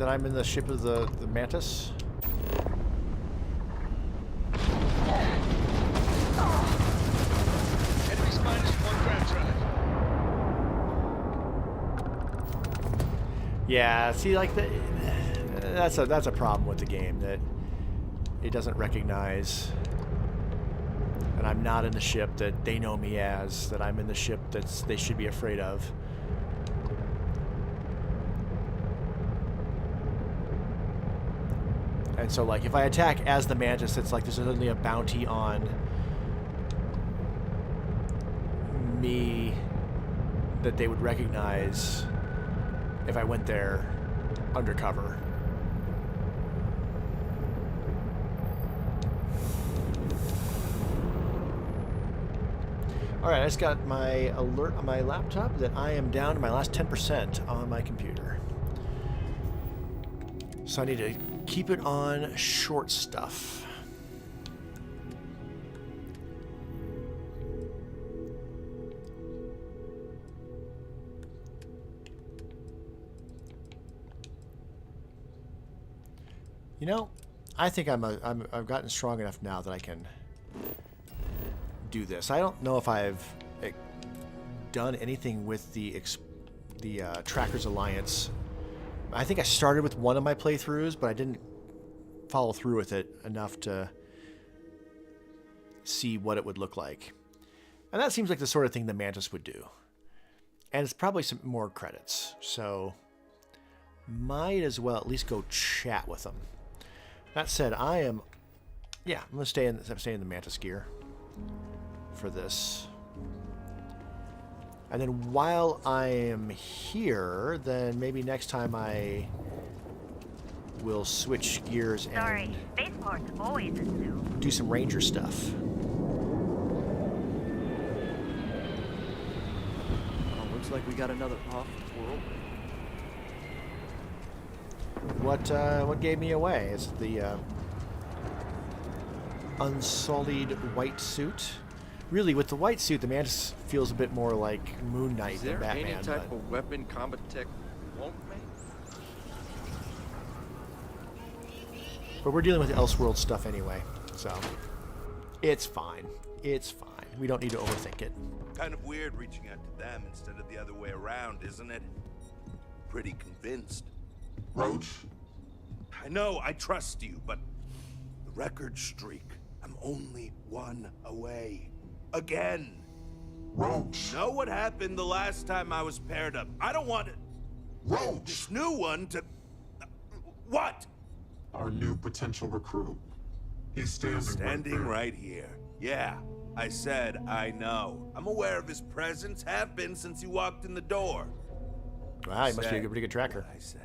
I'm in the ship of the Mantis? Enemy's -1 ground drive. Yeah, see, like, that's a problem with the game, that it doesn't recognize that I'm not in the ship that they know me as, that I'm in the ship that's they should be afraid of. And so, like, if I attack as the Mantis, it's like there's suddenly a bounty on me that they would recognize if I went there undercover. Alright, I just got my alert on my laptop that I am down to my last 10% on my computer. So I need to keep it on short stuff. You know, I think I've gotten strong enough now that I can do this. I don't know if I've done anything with the Trackers Alliance. I think I started with one of my playthroughs, but I didn't follow through with it enough to see what it would look like. And that seems like the sort of thing the Mantis would do. And it's probably some more credits, so might as well at least go chat with them. That said, I'm gonna stay in the Mantis gear for this. And then while I am here, then maybe next time I will switch gears and spaceport's always assumed. do some Ranger stuff. Oh, looks like we got another off-world. What gave me away? Is it the unsullied white suit? Really, with the white suit, the Mantis feels a bit more like Moon Knight than Batman. Is there any type of weapon combat tech won't make? But we're dealing with Elseworlds stuff anyway, so it's fine. It's fine. We don't need to overthink it. Kind of weird reaching out to them instead of the other way around, isn't it? Pretty convinced. Roach? I know, I trust you, but the record streak. I'm only one away. Again. Roach. Know what happened the last time I was paired up? I don't want it. Roach. This new one to... What? Our new potential recruit. He's standing right here. Yeah, I said I know. I'm aware of his presence, have been since he walked in the door. Wow, he must be a pretty good tracker. I said.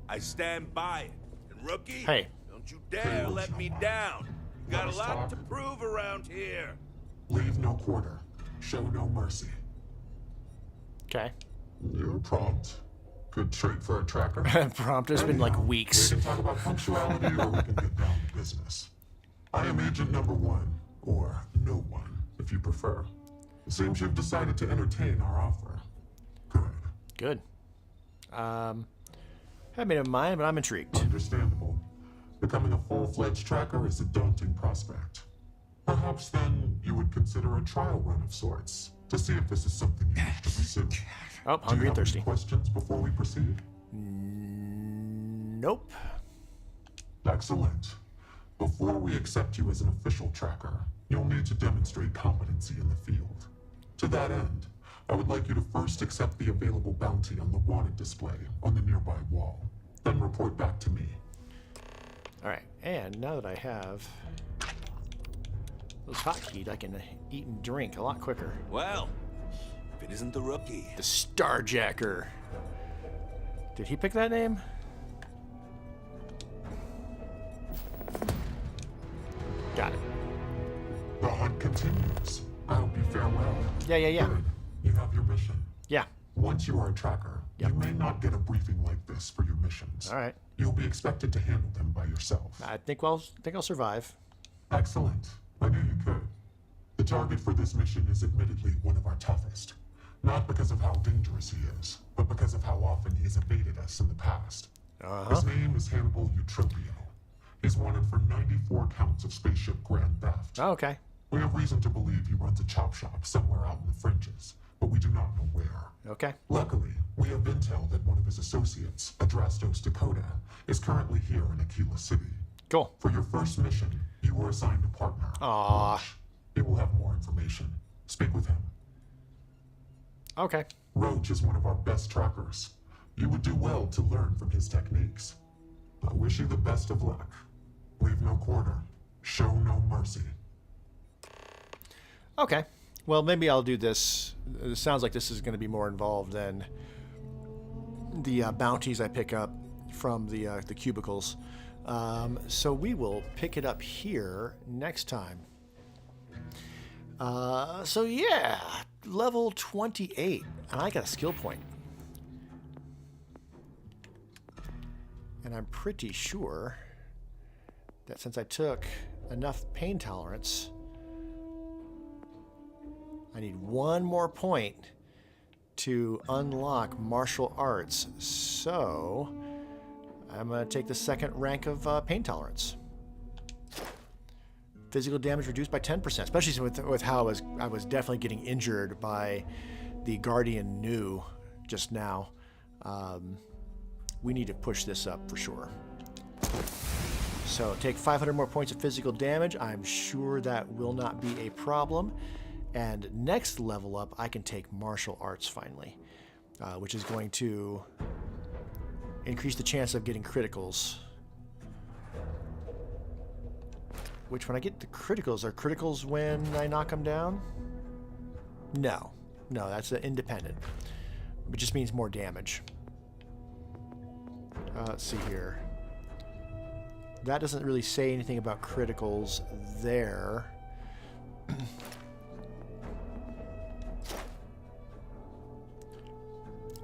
I stand by it. And rookie, hey, don't you dare let me down. You got a lot to prove around here. Leave no quarter. Show no mercy. Okay. You're prompt. Good trait for a tracker. Prompt has been like weeks. We can talk about punctuality or we can get down to business. I am agent number 1, or no one, if you prefer. It seems you've decided to entertain our offer. Good. Haven't made up mind, but I'm intrigued. Understandable. Becoming a full-fledged tracker is a daunting prospect. Perhaps then you would consider a trial run of sorts to see if this is something you wish to pursue. Oh, hungry and thirsty. Any questions before we proceed? Nope. Excellent. Before we accept you as an official tracker, you'll need to demonstrate competency in the field. To that end, I would like you to first accept the available bounty on the wanted display on the nearby wall, then report back to me. All right, and now that I have those hotkeys, I can eat and drink a lot quicker. Well, if it isn't the rookie. The Starjacker. Did he pick that name? Got it. The hunt continues. I'll be farewell. Yeah. Good. You have your mission. Yeah. Once you are a tracker, you may not get a briefing like this for your missions. All right. You'll be expected to handle them by yourself. I think I'll survive. Excellent. I knew you could. The target for this mission is admittedly one of our toughest. Not because of how dangerous he is, but because of how often he has evaded us in the past. His name is Hannibal Eutropio. He's wanted for 94 counts of spaceship grand theft. Oh, okay. We have reason to believe he runs a chop shop somewhere out in the fringes, but we do not know where. Okay. Luckily, we have intel that one of his associates, Adrastos Dakota, is currently here in Aquila City. Cool. For your first mission, you were assigned a partner. Aww. He will have more information. Speak with him. Okay. Roach is one of our best trackers. You would do well to learn from his techniques. I wish you the best of luck. Leave no quarter. Show no mercy. Okay. Well, maybe I'll do this. It sounds like this is going to be more involved than the bounties I pick up from the cubicles. So we will pick it up here next time. So yeah, level 28, and I got a skill point. And I'm pretty sure that since I took enough pain tolerance, I need one more point to unlock martial arts. So I'm going to take the second rank of pain tolerance. Physical damage reduced by 10%, especially with how I was definitely getting injured by the Guardian New just now. We need to push this up for sure. So take 500 more points of physical damage. I'm sure that will not be a problem. And next level up, I can take martial arts finally, which is going to increase the chance of getting criticals. Which, when I get the criticals, are criticals when I knock them down? No, that's independent. It just means more damage. Let's see here. That doesn't really say anything about criticals there.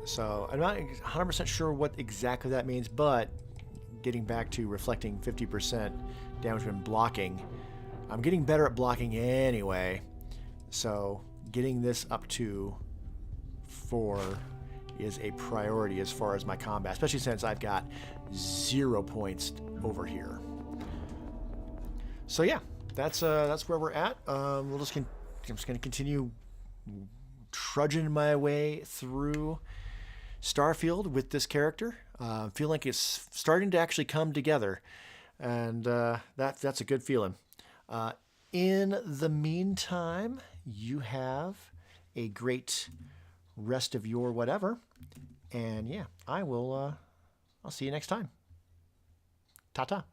So I'm not 100% sure what exactly that means, but getting back to reflecting 50% damage when blocking, I'm getting better at blocking anyway. So getting this up to 4 is a priority as far as my combat, especially since I've got 0 points over here. So yeah, that's where we're at. I'm just going to continue trudging my way through Starfield with this character. I feel like it's starting to actually come together, and that's a good feeling. In the meantime, you have a great rest of your whatever. And yeah, I'll see you next time. Ta-ta.